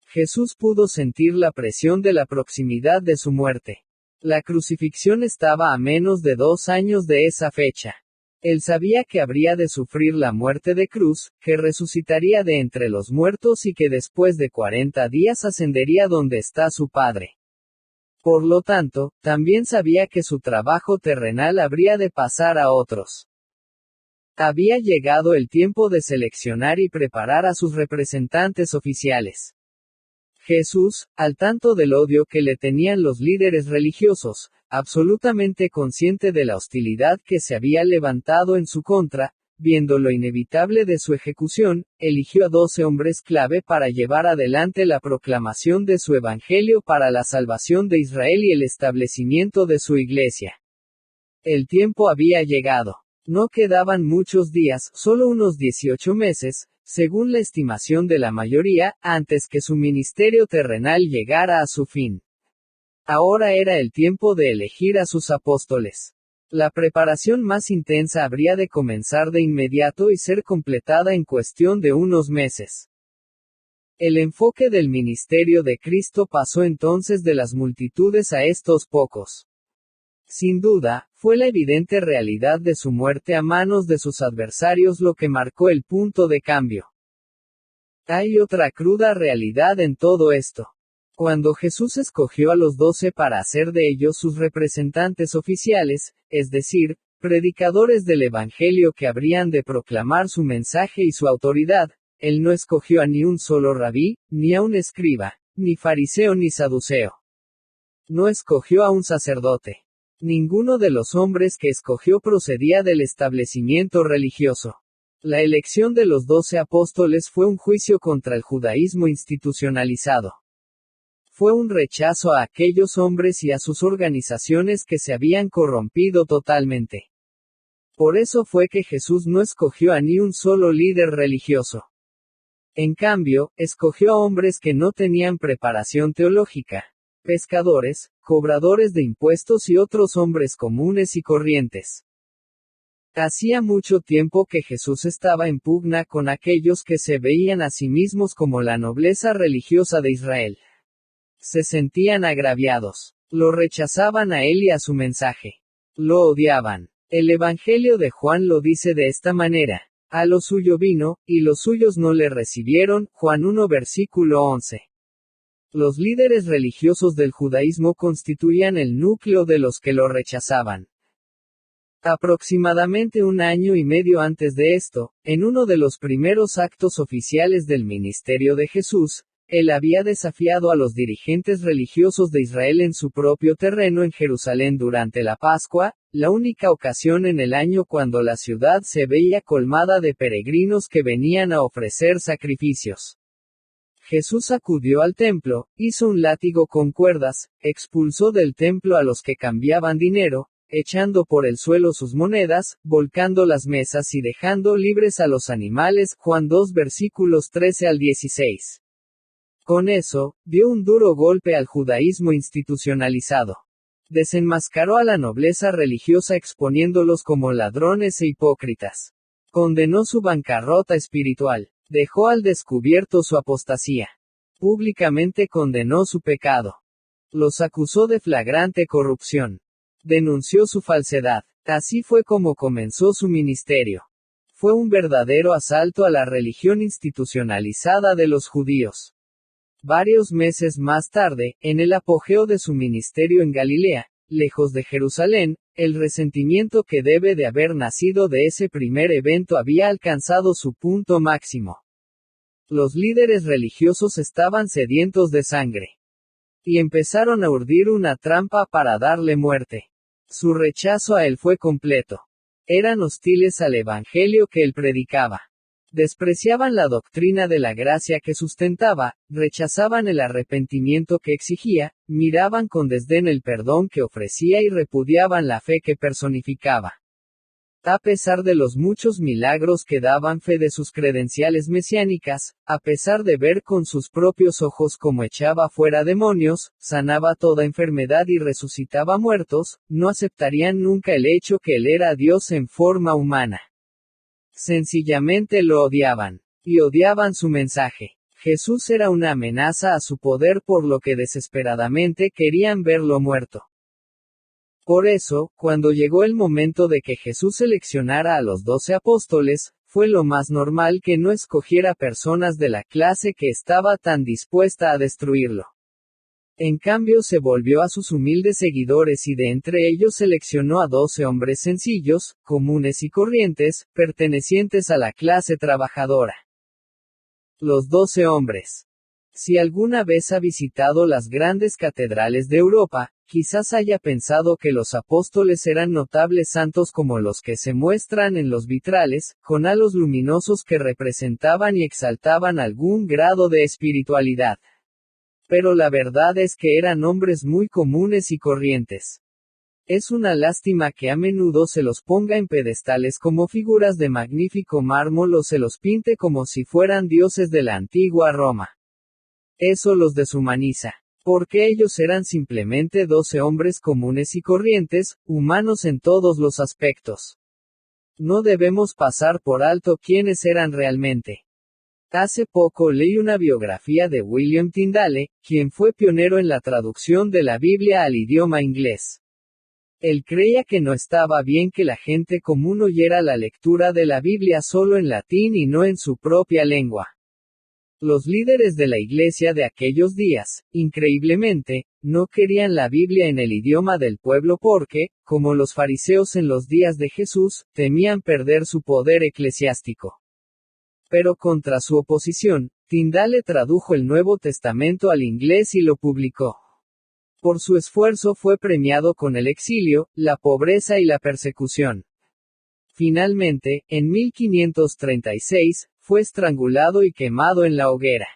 Speaker 1: Jesús pudo sentir la presión de la proximidad de su muerte. La crucifixión estaba a menos de 2 años de esa fecha. Él sabía que habría de sufrir la muerte de cruz, que resucitaría de entre los muertos y que después de 40 días ascendería donde está su Padre. Por lo tanto, también sabía que su trabajo terrenal habría de pasar a otros. Había llegado el tiempo de seleccionar y preparar a sus representantes oficiales. Jesús, al tanto del odio que le tenían los líderes religiosos, absolutamente consciente de la hostilidad que se había levantado en su contra, viendo lo inevitable de su ejecución, eligió a 12 hombres clave para llevar adelante la proclamación de su evangelio para la salvación de Israel y el establecimiento de su iglesia. El tiempo había llegado. No quedaban muchos días, solo unos 18 meses, según la estimación de la mayoría, antes que su ministerio terrenal llegara a su fin. Ahora era el tiempo de elegir a sus apóstoles. La preparación más intensa habría de comenzar de inmediato y ser completada en cuestión de unos meses. El enfoque del ministerio de Cristo pasó entonces de las multitudes a estos pocos. Sin duda, fue la evidente realidad de su muerte a manos de sus adversarios lo que marcó el punto de cambio. Hay otra cruda realidad en todo esto. Cuando Jesús escogió a los 12 para hacer de ellos sus representantes oficiales, es decir, predicadores del Evangelio que habrían de proclamar su mensaje y su autoridad, Él no escogió a ni un solo rabí, ni a un escriba, ni fariseo ni saduceo. No escogió a un sacerdote. Ninguno de los hombres que escogió procedía del establecimiento religioso. La elección de los 12 apóstoles fue un juicio contra el judaísmo institucionalizado. Fue un rechazo a aquellos hombres y a sus organizaciones que se habían corrompido totalmente. Por eso fue que Jesús no escogió a ni un solo líder religioso. En cambio, escogió a hombres que no tenían preparación teológica. Pescadores, cobradores de impuestos y otros hombres comunes y corrientes. Hacía mucho tiempo que Jesús estaba en pugna con aquellos que se veían a sí mismos como la nobleza religiosa de Israel. Se sentían agraviados. Lo rechazaban a él y a su mensaje. Lo odiaban. El Evangelio de Juan lo dice de esta manera. A lo suyo vino, y los suyos no le recibieron. Juan 1 versículo 11. Los líderes religiosos del judaísmo constituían el núcleo de los que lo rechazaban. Aproximadamente un año y medio antes de esto, en uno de los primeros actos oficiales del ministerio de Jesús, Él había desafiado a los dirigentes religiosos de Israel en su propio terreno en Jerusalén durante la Pascua, la única ocasión en el año cuando la ciudad se veía colmada de peregrinos que venían a ofrecer sacrificios. Jesús acudió al templo, hizo un látigo con cuerdas, expulsó del templo a los que cambiaban dinero, echando por el suelo sus monedas, volcando las mesas y dejando libres a los animales. Juan 2 versículos 13 al 16. Con eso, dio un duro golpe al judaísmo institucionalizado. Desenmascaró a la nobleza religiosa exponiéndolos como ladrones e hipócritas. Condenó su bancarrota espiritual. Dejó al descubierto su apostasía. Públicamente condenó su pecado. Los acusó de flagrante corrupción. Denunció su falsedad. Así fue como comenzó su ministerio. Fue un verdadero asalto a la religión institucionalizada de los judíos. Varios meses más tarde, en el apogeo de su ministerio en Galilea, lejos de Jerusalén, el resentimiento que debe de haber nacido de ese primer evento había alcanzado su punto máximo. Los líderes religiosos estaban sedientos de sangre. Y empezaron a urdir una trampa para darle muerte. Su rechazo a él fue completo. Eran hostiles al evangelio que él predicaba. Despreciaban la doctrina de la gracia que sustentaba, rechazaban el arrepentimiento que exigía, miraban con desdén el perdón que ofrecía y repudiaban la fe que personificaba. A pesar de los muchos milagros que daban fe de sus credenciales mesiánicas, a pesar de ver con sus propios ojos cómo echaba fuera demonios, sanaba toda enfermedad y resucitaba muertos, no aceptarían nunca el hecho que él era Dios en forma humana. Sencillamente lo odiaban. Y odiaban su mensaje. Jesús era una amenaza a su poder por lo que desesperadamente querían verlo muerto. Por eso, cuando llegó el momento de que Jesús seleccionara a los 12 apóstoles, fue lo más normal que no escogiera personas de la clase que estaba tan dispuesta a destruirlo. En cambio se volvió a sus humildes seguidores y de entre ellos seleccionó a 12 hombres sencillos, comunes y corrientes, pertenecientes a la clase trabajadora. Los 12 hombres. Si alguna vez ha visitado las grandes catedrales de Europa, quizás haya pensado que los apóstoles eran notables santos como los que se muestran en los vitrales, con halos luminosos que representaban y exaltaban algún grado de espiritualidad. Pero la verdad es que eran hombres muy comunes y corrientes. Es una lástima que a menudo se los ponga en pedestales como figuras de magnífico mármol o se los pinte como si fueran dioses de la antigua Roma. Eso los deshumaniza. Porque ellos eran simplemente 12 hombres comunes y corrientes, humanos en todos los aspectos. No debemos pasar por alto quiénes eran realmente. Hace poco leí una biografía de William Tyndale, quien fue pionero en la traducción de la Biblia al idioma inglés. Él creía que no estaba bien que la gente común oyera la lectura de la Biblia solo en latín y no en su propia lengua. Los líderes de la iglesia de aquellos días, increíblemente, no querían la Biblia en el idioma del pueblo porque, como los fariseos en los días de Jesús, temían perder su poder eclesiástico. Pero contra su oposición, Tyndale tradujo el Nuevo Testamento al inglés y lo publicó. Por su esfuerzo fue premiado con el exilio, la pobreza y la persecución. Finalmente, en 1536, fue estrangulado y quemado en la hoguera.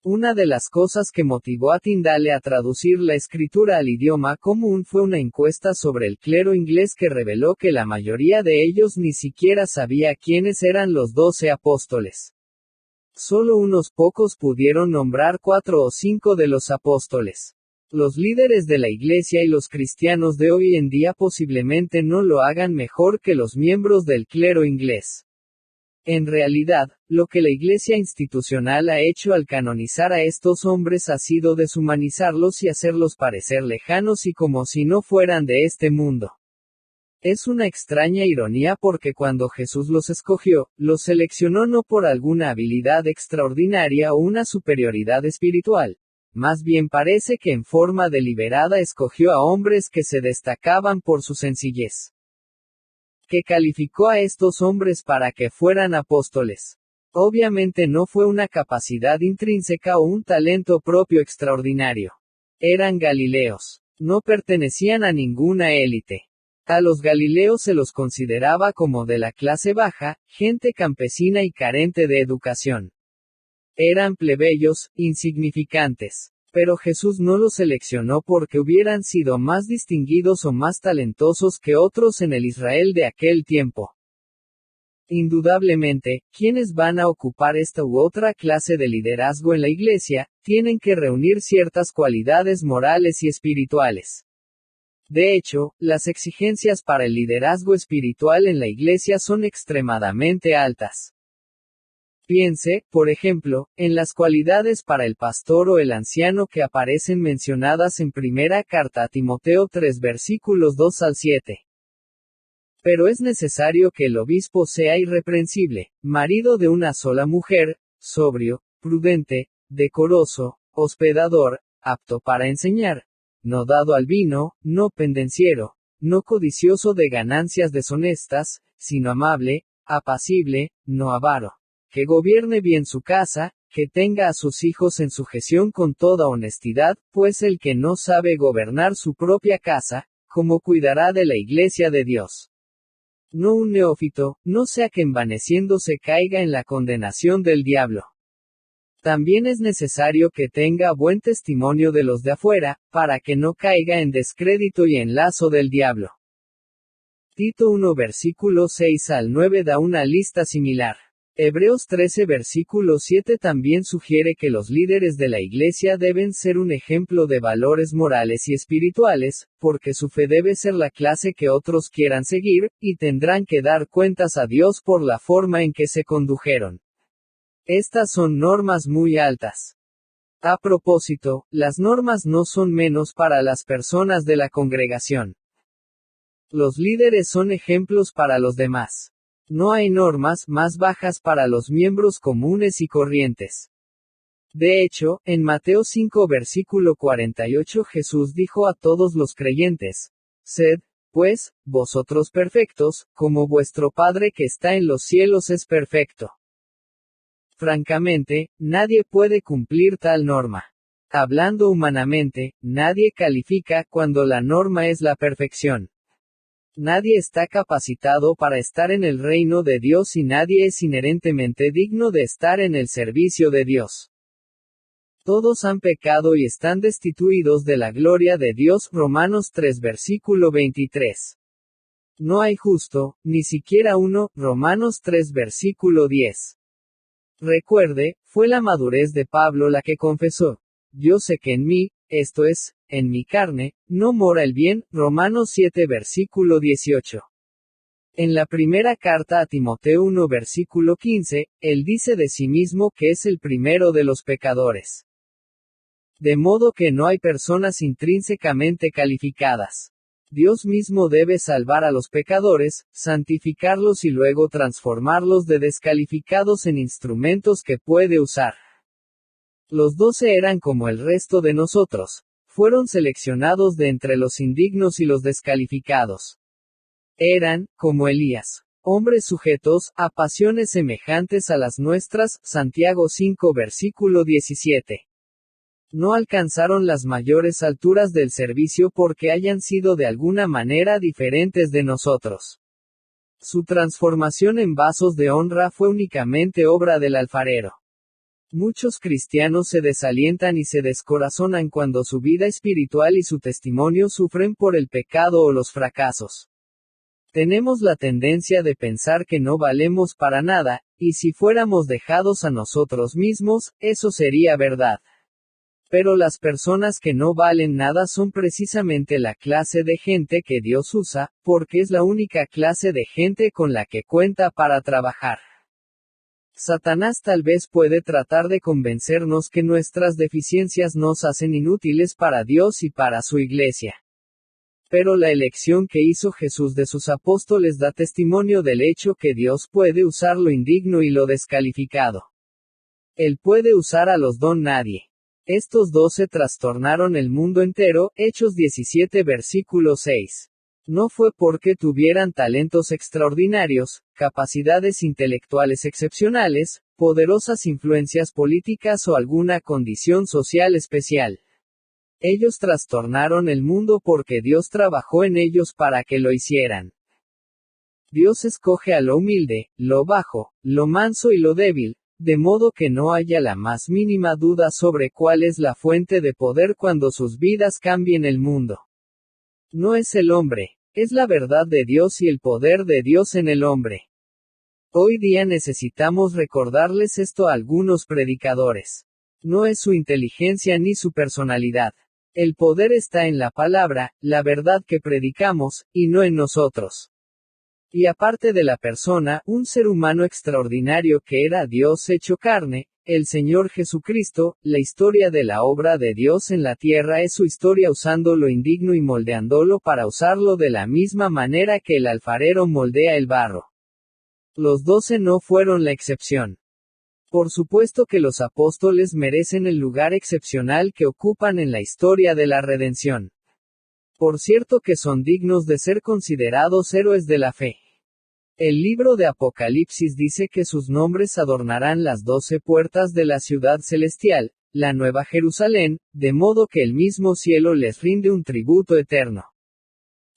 Speaker 1: Una de las cosas que motivó a Tyndale a traducir la escritura al idioma común fue una encuesta sobre el clero inglés que reveló que la mayoría de ellos ni siquiera sabía quiénes eran los 12 apóstoles. Solo unos pocos pudieron nombrar 4 o 5 de los apóstoles. Los líderes de la iglesia y los cristianos de hoy en día posiblemente no lo hagan mejor que los miembros del clero inglés. En realidad, lo que la iglesia institucional ha hecho al canonizar a estos hombres ha sido deshumanizarlos y hacerlos parecer lejanos y como si no fueran de este mundo. Es una extraña ironía porque cuando Jesús los escogió, los seleccionó no por alguna habilidad extraordinaria o una superioridad espiritual. Más bien parece que en forma deliberada escogió a hombres que se destacaban por su sencillez. ¿Qué calificó a estos hombres para que fueran apóstoles? Obviamente no fue una capacidad intrínseca o un talento propio extraordinario. Eran galileos. No pertenecían a ninguna élite. A los galileos se los consideraba como de la clase baja, gente campesina y carente de educación. Eran plebeyos, insignificantes. Pero Jesús no los seleccionó porque hubieran sido más distinguidos o más talentosos que otros en el Israel de aquel tiempo. Indudablemente, quienes van a ocupar esta u otra clase de liderazgo en la iglesia, tienen que reunir ciertas cualidades morales y espirituales. De hecho, las exigencias para el liderazgo espiritual en la iglesia son extremadamente altas. Piense, por ejemplo, en las cualidades para el pastor o el anciano que aparecen mencionadas en primera carta a Timoteo 3 versículos 2 al 7. Pero es necesario que el obispo sea irreprensible, marido de una sola mujer, sobrio, prudente, decoroso, hospedador, apto para enseñar, no dado al vino, no pendenciero, no codicioso de ganancias deshonestas, sino amable, apacible, no avaro. Que gobierne bien su casa, que tenga a sus hijos en sujeción con toda honestidad, pues el que no sabe gobernar su propia casa, ¿cómo cuidará de la iglesia de Dios? No un neófito, no sea que envaneciéndose caiga en la condenación del diablo. También es necesario que tenga buen testimonio de los de afuera, para que no caiga en descrédito y en lazo del diablo. Tito 1 versículo 6 al 9 da una lista similar. Hebreos 13 versículo 7 también sugiere que los líderes de la iglesia deben ser un ejemplo de valores morales y espirituales, porque su fe debe ser la clase que otros quieran seguir, y tendrán que dar cuentas a Dios por la forma en que se condujeron. Estas son normas muy altas. A propósito, las normas no son menos para las personas de la congregación. Los líderes son ejemplos para los demás. No hay normas más bajas para los miembros comunes y corrientes. De hecho, en Mateo 5 versículo 48 Jesús dijo a todos los creyentes, «Sed, pues, vosotros perfectos, como vuestro Padre que está en los cielos es perfecto». Francamente, nadie puede cumplir tal norma. Hablando humanamente, nadie califica cuando la norma es la perfección. Nadie está capacitado para estar en el reino de Dios y nadie es inherentemente digno de estar en el servicio de Dios. Todos han pecado y están destituidos de la gloria de Dios. Romanos 3 versículo 23. No hay justo, ni siquiera uno. Romanos 3 versículo 10. Recuerde, fue la madurez de Pablo la que confesó: yo sé que en mí, esto es, en mi carne, no mora el bien. Romanos 7 versículo 18. En la primera carta a Timoteo 1 versículo 15, él dice de sí mismo que es el primero de los pecadores. De modo que no hay personas intrínsecamente calificadas. Dios mismo debe salvar a los pecadores, santificarlos y luego transformarlos de descalificados en instrumentos que puede usar. Los 12 eran como el resto de nosotros. Fueron seleccionados de entre los indignos y los descalificados. Eran, como Elías, hombres sujetos a pasiones semejantes a las nuestras. Santiago 5 versículo 17. No alcanzaron las mayores alturas del servicio porque hayan sido de alguna manera diferentes de nosotros. Su transformación en vasos de honra fue únicamente obra del alfarero. Muchos cristianos se desalientan y se descorazonan cuando su vida espiritual y su testimonio sufren por el pecado o los fracasos. Tenemos la tendencia de pensar que no valemos para nada, y si fuéramos dejados a nosotros mismos, eso sería verdad. Pero las personas que no valen nada son precisamente la clase de gente que Dios usa, porque es la única clase de gente con la que cuenta para trabajar. Satanás tal vez puede tratar de convencernos que nuestras deficiencias nos hacen inútiles para Dios y para su iglesia. Pero la elección que hizo Jesús de sus apóstoles da testimonio del hecho que Dios puede usar lo indigno y lo descalificado. Él puede usar a los don nadie. Estos 12 trastornaron el mundo entero. Hechos 17 versículo 6. No fue porque tuvieran talentos extraordinarios, capacidades intelectuales excepcionales, poderosas influencias políticas o alguna condición social especial. Ellos trastornaron el mundo porque Dios trabajó en ellos para que lo hicieran. Dios escoge a lo humilde, lo bajo, lo manso y lo débil, de modo que no haya la más mínima duda sobre cuál es la fuente de poder cuando sus vidas cambien el mundo. No es el hombre, es la verdad de Dios y el poder de Dios en el hombre. Hoy día necesitamos recordarles esto a algunos predicadores. No es su inteligencia ni su personalidad. El poder está en la palabra, la verdad que predicamos, y no en nosotros. Y aparte de la persona, un ser humano extraordinario que era Dios hecho carne, el Señor Jesucristo, la historia de la obra de Dios en la tierra es su historia usando lo indigno y moldeándolo para usarlo de la misma manera que el alfarero moldea el barro. Los 12 no fueron la excepción. Por supuesto que los apóstoles merecen el lugar excepcional que ocupan en la historia de la redención. Por cierto que son dignos de ser considerados héroes de la fe. El libro de Apocalipsis dice que sus nombres adornarán las 12 puertas de la ciudad celestial, la Nueva Jerusalén, de modo que el mismo cielo les rinde un tributo eterno.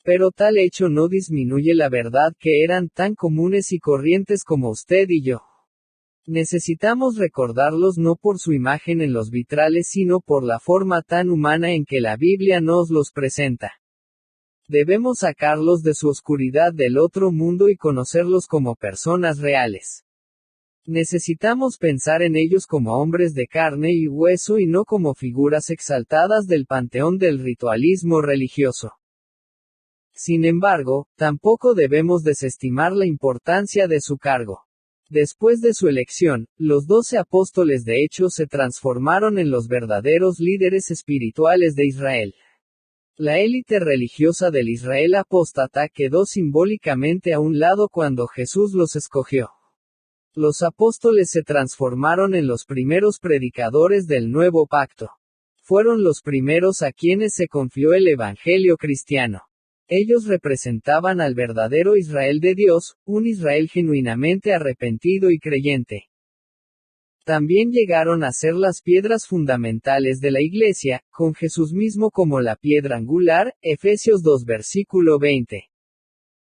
Speaker 1: Pero tal hecho no disminuye la verdad que eran tan comunes y corrientes como usted y yo. Necesitamos recordarlos no por su imagen en los vitrales sino por la forma tan humana en que la Biblia nos los presenta. Debemos sacarlos de su oscuridad del otro mundo y conocerlos como personas reales. Necesitamos pensar en ellos como hombres de carne y hueso y no como figuras exaltadas del panteón del ritualismo religioso. Sin embargo, tampoco debemos desestimar la importancia de su cargo. Después de su elección, los 12 apóstoles de hecho se transformaron en los verdaderos líderes espirituales de Israel. La élite religiosa del Israel apóstata quedó simbólicamente a un lado cuando Jesús los escogió. Los apóstoles se transformaron en los primeros predicadores del nuevo pacto. Fueron los primeros a quienes se confió el evangelio cristiano. Ellos representaban al verdadero Israel de Dios, un Israel genuinamente arrepentido y creyente. También llegaron a ser las piedras fundamentales de la iglesia, con Jesús mismo como la piedra angular, Efesios 2 versículo 20.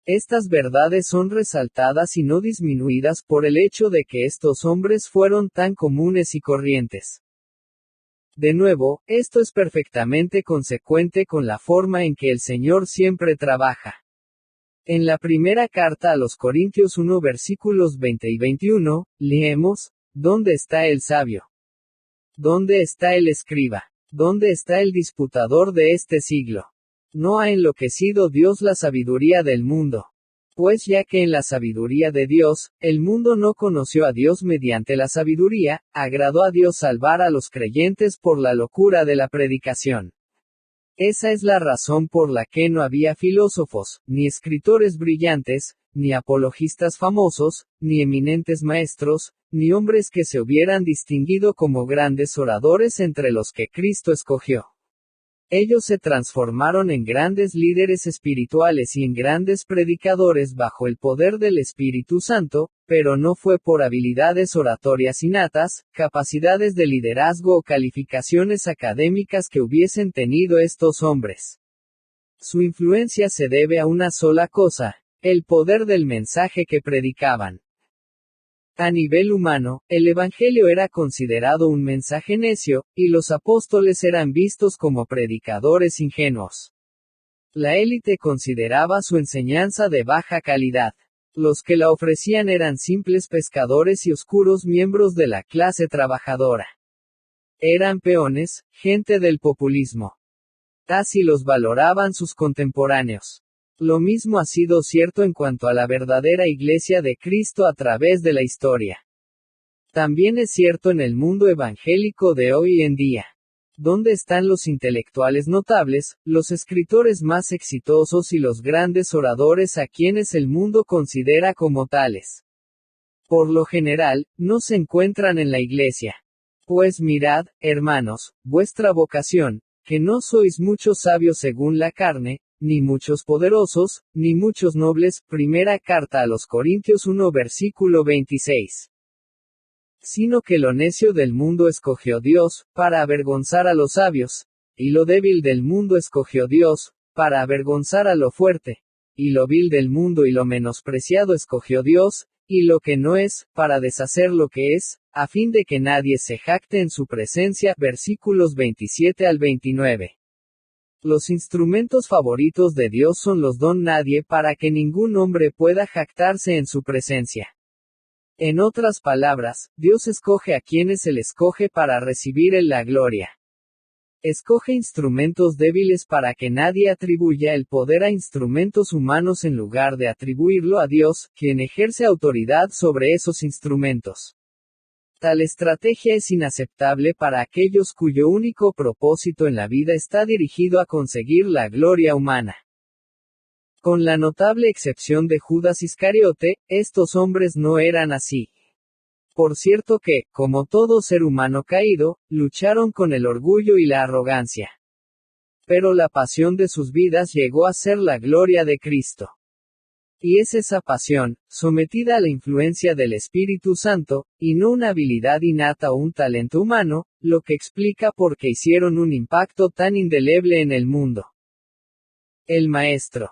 Speaker 1: Estas verdades son resaltadas y no disminuidas por el hecho de que estos hombres fueron tan comunes y corrientes. De nuevo, esto es perfectamente consecuente con la forma en que el Señor siempre trabaja. En la primera carta a los Corintios 1 versículos 20 y 21, leemos, ¿dónde está el sabio? ¿Dónde está el escriba? ¿Dónde está el disputador de este siglo? ¿No ha enloquecido Dios la sabiduría del mundo? Pues ya que en la sabiduría de Dios, el mundo no conoció a Dios mediante la sabiduría, agradó a Dios salvar a los creyentes por la locura de la predicación. Esa es la razón por la que no había filósofos, ni escritores brillantes, ni apologistas famosos, ni eminentes maestros, ni hombres que se hubieran distinguido como grandes oradores entre los que Cristo escogió. Ellos se transformaron en grandes líderes espirituales y en grandes predicadores bajo el poder del Espíritu Santo, pero no fue por habilidades oratorias innatas, capacidades de liderazgo o calificaciones académicas que hubiesen tenido estos hombres. Su influencia se debe a una sola cosa, el poder del mensaje que predicaban. A nivel humano, el Evangelio era considerado un mensaje necio, y los apóstoles eran vistos como predicadores ingenuos. La élite consideraba su enseñanza de baja calidad. Los que la ofrecían eran simples pescadores y oscuros miembros de la clase trabajadora. Eran peones, gente del populismo. Así los valoraban sus contemporáneos. Lo mismo ha sido cierto en cuanto a la verdadera Iglesia de Cristo a través de la historia. También es cierto en el mundo evangélico de hoy en día. ¿Dónde están los intelectuales notables, los escritores más exitosos y los grandes oradores a quienes el mundo considera como tales? Por lo general, no se encuentran en la Iglesia. Pues mirad, hermanos, vuestra vocación, que no sois muchos sabios según la carne, ni muchos poderosos, ni muchos nobles. Primera carta a los Corintios 1 versículo 26. Sino que lo necio del mundo escogió Dios, para avergonzar a los sabios, y lo débil del mundo escogió Dios, para avergonzar a lo fuerte, y lo vil del mundo y lo menospreciado escogió Dios, y lo que no es, para deshacer lo que es, a fin de que nadie se jacte en su presencia. Versículos 27 al 29. Los instrumentos favoritos de Dios son los don nadie para que ningún hombre pueda jactarse en su presencia. En otras palabras, Dios escoge a quienes Él escoge para recibir en la gloria. Escoge instrumentos débiles para que nadie atribuya el poder a instrumentos humanos en lugar de atribuirlo a Dios, quien ejerce autoridad sobre esos instrumentos. Tal estrategia es inaceptable para aquellos cuyo único propósito en la vida está dirigido a conseguir la gloria humana. Con la notable excepción de Judas Iscariote, estos hombres no eran así. Por cierto que, como todo ser humano caído, lucharon con el orgullo y la arrogancia. Pero la pasión de sus vidas llegó a ser la gloria de Cristo. Y es esa pasión, sometida a la influencia del Espíritu Santo, y no una habilidad innata o un talento humano, lo que explica por qué hicieron un impacto tan indeleble en el mundo. El Maestro.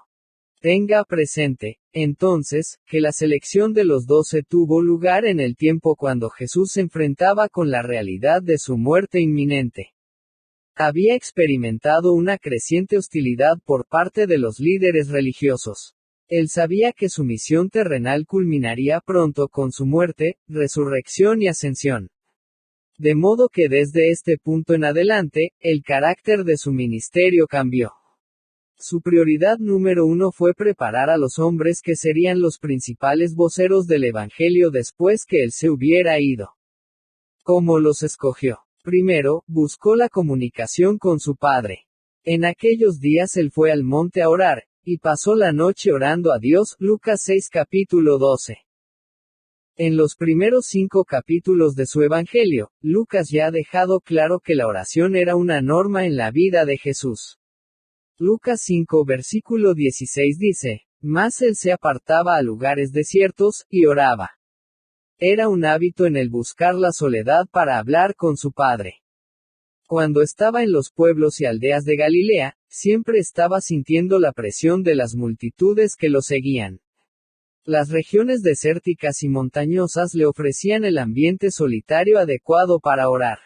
Speaker 1: Tenga presente, entonces, que la selección de los 12 tuvo lugar en el tiempo cuando Jesús se enfrentaba con la realidad de su muerte inminente. Había experimentado una creciente hostilidad por parte de los líderes religiosos. Él sabía que su misión terrenal culminaría pronto con su muerte, resurrección y ascensión. De modo que desde este punto en adelante, el carácter de su ministerio cambió. Su prioridad número 1 fue preparar a los hombres que serían los principales voceros del Evangelio después que él se hubiera ido. ¿Cómo los escogió? Primero, buscó la comunicación con su Padre. En aquellos días él fue al monte a orar, y pasó la noche orando a Dios. Lucas 6 capítulo 12. En los primeros 5 capítulos de su Evangelio, Lucas ya ha dejado claro que la oración era una norma en la vida de Jesús. Lucas 5 versículo 16 dice, mas él se apartaba a lugares desiertos, y oraba. Era un hábito en él buscar la soledad para hablar con su Padre. Cuando estaba en los pueblos y aldeas de Galilea, siempre estaba sintiendo la presión de las multitudes que lo seguían. Las regiones desérticas y montañosas le ofrecían el ambiente solitario adecuado para orar.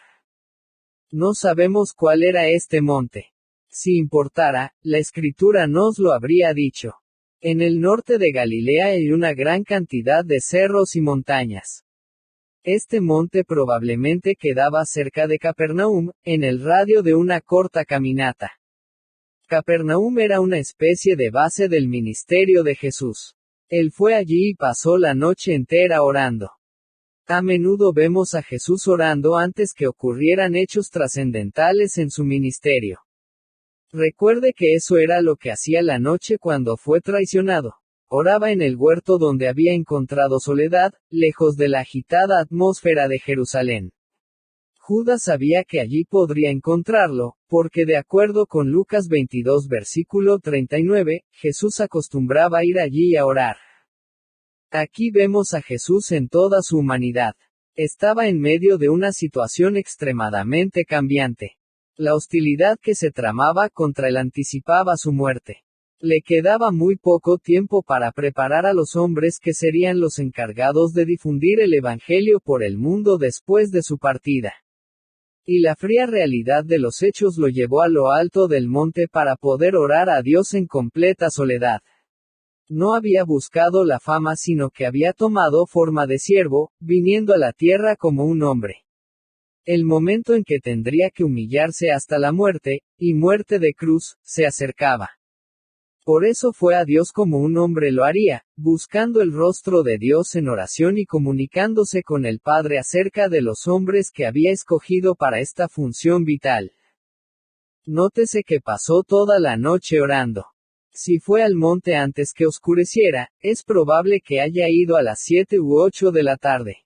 Speaker 1: No sabemos cuál era este monte. Si importara, la Escritura nos lo habría dicho. En el norte de Galilea hay una gran cantidad de cerros y montañas. Este monte probablemente quedaba cerca de Capernaum, en el radio de una corta caminata. Capernaum era una especie de base del ministerio de Jesús. Él fue allí y pasó la noche entera orando. A menudo vemos a Jesús orando antes que ocurrieran hechos trascendentales en su ministerio. Recuerde que eso era lo que hacía la noche cuando fue traicionado. Oraba en el huerto donde había encontrado soledad, lejos de la agitada atmósfera de Jerusalén. Judas sabía que allí podría encontrarlo, porque de acuerdo con Lucas 22 versículo 39, Jesús acostumbraba ir allí a orar. Aquí vemos a Jesús en toda su humanidad. Estaba en medio de una situación extremadamente cambiante. La hostilidad que se tramaba contra él anticipaba su muerte. Le quedaba muy poco tiempo para preparar a los hombres que serían los encargados de difundir el Evangelio por el mundo después de su partida. Y la fría realidad de los hechos lo llevó a lo alto del monte para poder orar a Dios en completa soledad. No había buscado la fama sino que había tomado forma de siervo, viniendo a la tierra como un hombre. El momento en que tendría que humillarse hasta la muerte, y muerte de cruz, se acercaba. Por eso fue a Dios como un hombre lo haría, buscando el rostro de Dios en oración y comunicándose con el Padre acerca de los hombres que había escogido para esta función vital. Nótese que pasó toda la noche orando. Si fue al monte antes que oscureciera, es probable que haya ido a las 7 u 8 de la tarde.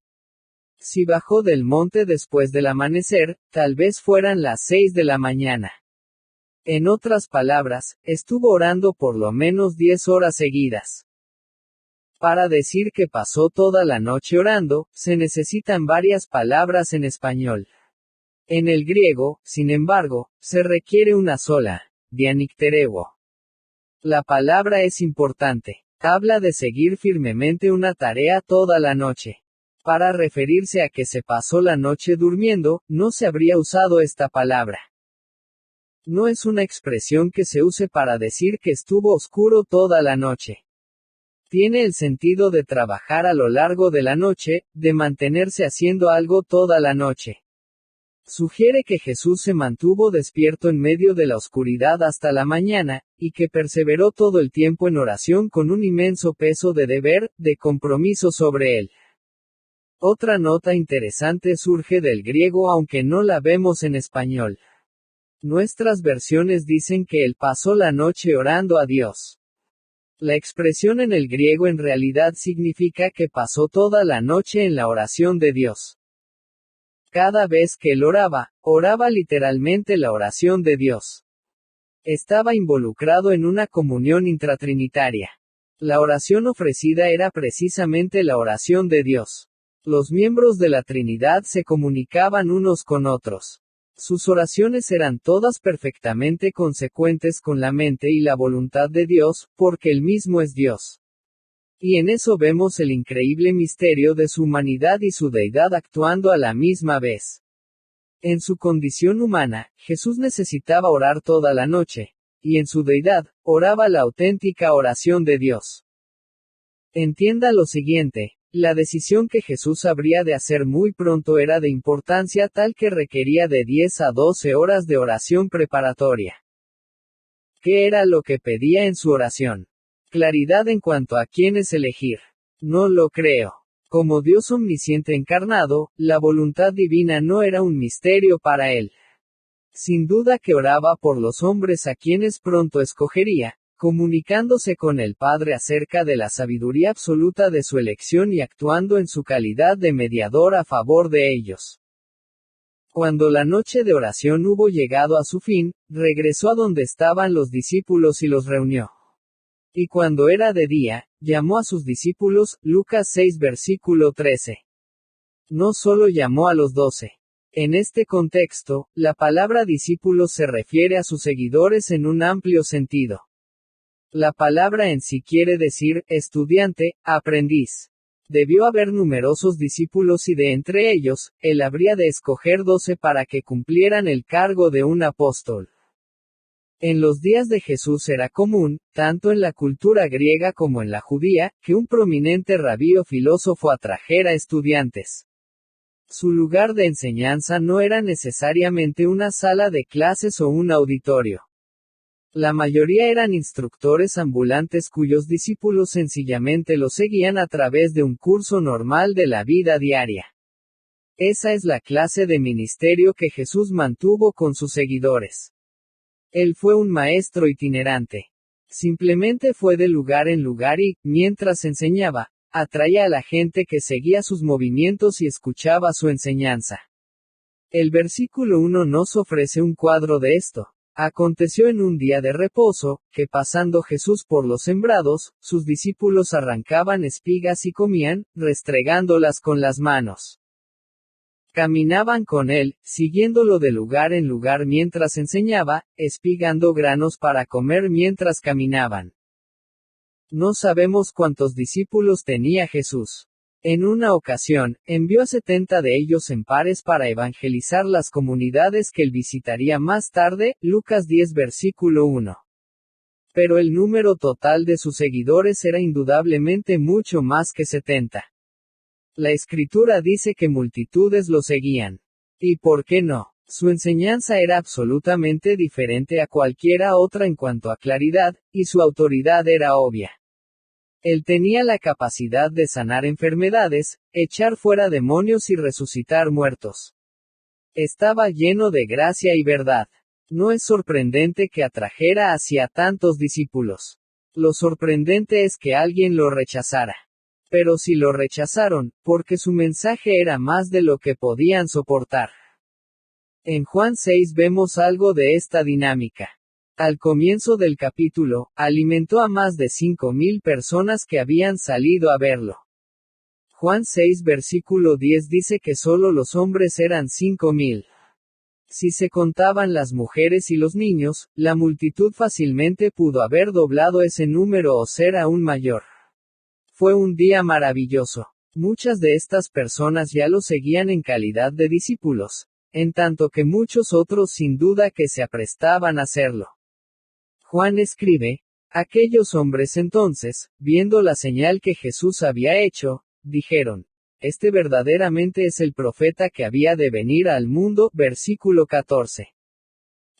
Speaker 1: Si bajó del monte después del amanecer, tal vez fueran las 6 de la mañana. En otras palabras, estuvo orando por lo menos 10 horas seguidas. Para decir que pasó toda la noche orando, se necesitan varias palabras en español. En el griego, sin embargo, se requiere una sola, dianictereuo. La palabra es importante. Habla de seguir firmemente una tarea toda la noche. Para referirse a que se pasó la noche durmiendo, no se habría usado esta palabra. No es una expresión que se use para decir que estuvo oscuro toda la noche. Tiene el sentido de trabajar a lo largo de la noche, de mantenerse haciendo algo toda la noche. Sugiere que Jesús se mantuvo despierto en medio de la oscuridad hasta la mañana, y que perseveró todo el tiempo en oración con un inmenso peso de deber, de compromiso sobre él. Otra nota interesante surge del griego aunque no la vemos en español. Nuestras versiones dicen que él pasó la noche orando a Dios. La expresión en el griego en realidad significa que pasó toda la noche en la oración de Dios. Cada vez que él oraba, oraba literalmente la oración de Dios. Estaba involucrado en una comunión intratrinitaria. La oración ofrecida era precisamente la oración de Dios. Los miembros de la Trinidad se comunicaban unos con otros. Sus oraciones eran todas perfectamente consecuentes con la mente y la voluntad de Dios, porque Él mismo es Dios. Y en eso vemos el increíble misterio de su humanidad y su deidad actuando a la misma vez. En su condición humana, Jesús necesitaba orar toda la noche, y en su deidad, oraba la auténtica oración de Dios. Entienda lo siguiente. La decisión que Jesús habría de hacer muy pronto era de importancia tal que requería de 10 a 12 horas de oración preparatoria. ¿Qué era lo que pedía en su oración? Claridad en cuanto a quiénes elegir. No lo creo. Como Dios omnisciente encarnado, la voluntad divina no era un misterio para él. Sin duda que oraba por los hombres a quienes pronto escogería, comunicándose con el Padre acerca de la sabiduría absoluta de su elección y actuando en su calidad de mediador a favor de ellos. Cuando la noche de oración hubo llegado a su fin, regresó a donde estaban los discípulos y los reunió. Y cuando era de día, llamó a sus discípulos, Lucas 6 versículo 13. No solo llamó a los 12. En este contexto, la palabra discípulos se refiere a sus seguidores en un amplio sentido. La palabra en sí quiere decir, estudiante, aprendiz. Debió haber numerosos discípulos y de entre ellos, él habría de escoger 12 para que cumplieran el cargo de un apóstol. En los días de Jesús era común, tanto en la cultura griega como en la judía, que un prominente rabí o filósofo atrajera estudiantes. Su lugar de enseñanza no era necesariamente una sala de clases o un auditorio. La mayoría eran instructores ambulantes cuyos discípulos sencillamente lo seguían a través de un curso normal de la vida diaria. Esa es la clase de ministerio que Jesús mantuvo con sus seguidores. Él fue un maestro itinerante. Simplemente fue de lugar en lugar y, mientras enseñaba, atraía a la gente que seguía sus movimientos y escuchaba su enseñanza. El versículo 1 nos ofrece un cuadro de esto. Aconteció en un día de reposo, que pasando Jesús por los sembrados, sus discípulos arrancaban espigas y comían, restregándolas con las manos. Caminaban con él, siguiéndolo de lugar en lugar mientras enseñaba, espigando granos para comer mientras caminaban. No sabemos cuántos discípulos tenía Jesús. En una ocasión, envió a 70 de ellos en pares para evangelizar las comunidades que él visitaría más tarde, Lucas 10 versículo 1. Pero el número total de sus seguidores era indudablemente mucho más que 70. La Escritura dice que multitudes lo seguían. ¿Y por qué no? Su enseñanza era absolutamente diferente a cualquiera otra en cuanto a claridad, y su autoridad era obvia. Él tenía la capacidad de sanar enfermedades, echar fuera demonios y resucitar muertos. Estaba lleno de gracia y verdad. No es sorprendente que atrajera hacia tantos discípulos. Lo sorprendente es que alguien lo rechazara. Pero si lo rechazaron, porque su mensaje era más de lo que podían soportar. En Juan 6 vemos algo de esta dinámica. Al comienzo del capítulo, alimentó a más de 5,000 personas que habían salido a verlo. Juan 6 versículo 10 dice que solo los hombres eran 5,000. Si se contaban las mujeres y los niños, la multitud fácilmente pudo haber doblado ese número o ser aún mayor. Fue un día maravilloso. Muchas de estas personas ya lo seguían en calidad de discípulos, en tanto que muchos otros sin duda que se aprestaban a hacerlo. Juan escribe, aquellos hombres entonces, viendo la señal que Jesús había hecho, dijeron, este verdaderamente es el profeta que había de venir al mundo, versículo 14.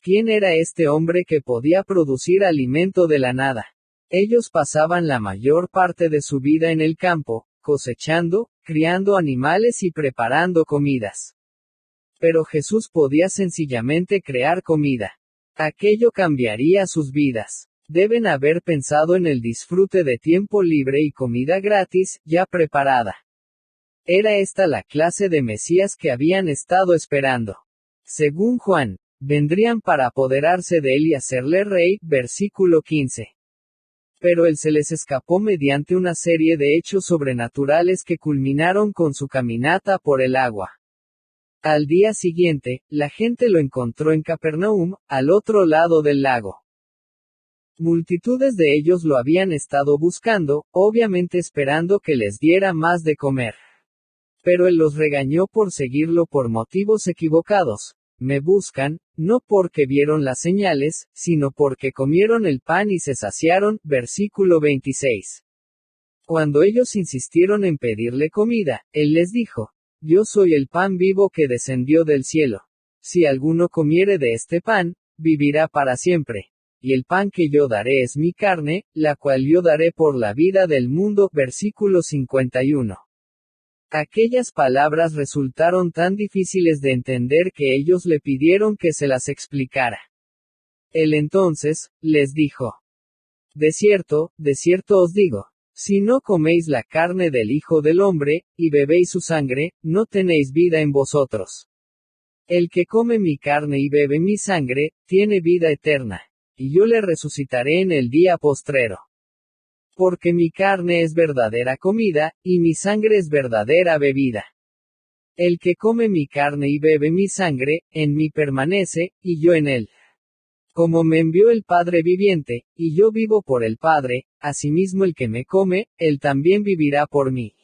Speaker 1: ¿Quién era este hombre que podía producir alimento de la nada? Ellos pasaban la mayor parte de su vida en el campo, cosechando, criando animales y preparando comidas. Pero Jesús podía sencillamente crear comida. Aquello cambiaría sus vidas. Deben haber pensado en el disfrute de tiempo libre y comida gratis, ya preparada. Era esta la clase de Mesías que habían estado esperando. Según Juan, vendrían para apoderarse de él y hacerle rey, versículo 15. Pero él se les escapó mediante una serie de hechos sobrenaturales que culminaron con su caminata por el agua. Al día siguiente, la gente lo encontró en Capernaum, al otro lado del lago. Multitudes de ellos lo habían estado buscando, obviamente esperando que les diera más de comer. Pero él los regañó por seguirlo por motivos equivocados. Me buscan, no porque vieron las señales, sino porque comieron el pan y se saciaron, versículo 26. Cuando ellos insistieron en pedirle comida, él les dijo, yo soy el pan vivo que descendió del cielo. Si alguno comiere de este pan, vivirá para siempre. Y el pan que yo daré es mi carne, la cual yo daré por la vida del mundo, versículo 51. Aquellas palabras resultaron tan difíciles de entender que ellos le pidieron que se las explicara. Él entonces, les dijo, de cierto os digo, si no coméis la carne del Hijo del Hombre, y bebéis su sangre, no tenéis vida en vosotros. El que come mi carne y bebe mi sangre, tiene vida eterna, y yo le resucitaré en el día postrero. Porque mi carne es verdadera comida, y mi sangre es verdadera bebida. El que come mi carne y bebe mi sangre, en mí permanece, y yo en él. Como me envió el Padre viviente, y yo vivo por el Padre, asimismo el que me come, él también vivirá por mí.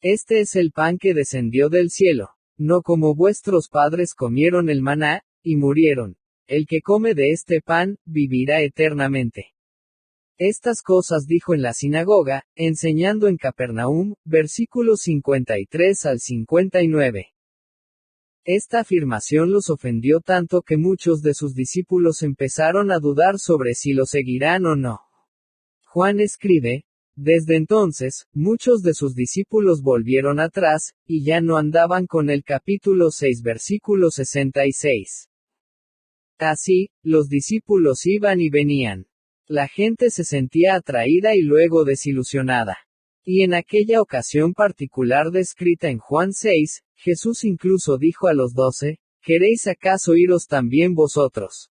Speaker 1: Este es el pan que descendió del cielo, no como vuestros padres comieron el maná, y murieron. El que come de este pan, vivirá eternamente. Estas cosas dijo en la sinagoga, enseñando en Capernaum, versículos 53 al 59. Esta afirmación los ofendió tanto que muchos de sus discípulos empezaron a dudar sobre si lo seguirán o no. Juan escribe, desde entonces, muchos de sus discípulos volvieron atrás, y ya no andaban con él. Capítulo 6 versículo 66. Así, los discípulos iban y venían. La gente se sentía atraída y luego desilusionada. Y en aquella ocasión particular descrita en Juan 6, Jesús incluso dijo a los 12, ¿queréis acaso iros también vosotros?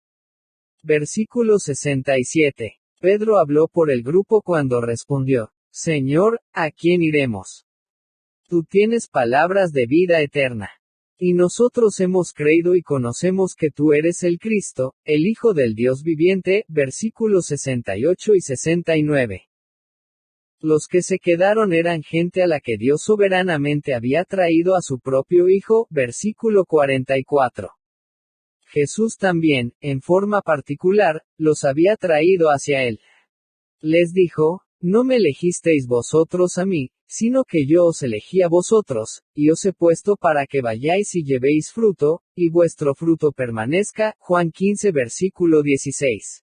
Speaker 1: Versículo 67. Pedro habló por el grupo cuando respondió, Señor, ¿a quién iremos? Tú tienes palabras de vida eterna. Y nosotros hemos creído y conocemos que tú eres el Cristo, el Hijo del Dios viviente. Versículos 68 y 69. Los que se quedaron eran gente a la que Dios soberanamente había traído a su propio Hijo. Versículo 44. Jesús también, en forma particular, los había traído hacia él. Les dijo, no me elegisteis vosotros a mí, sino que yo os elegí a vosotros, y os he puesto para que vayáis y llevéis fruto, y vuestro fruto permanezca. Juan 15 versículo 16.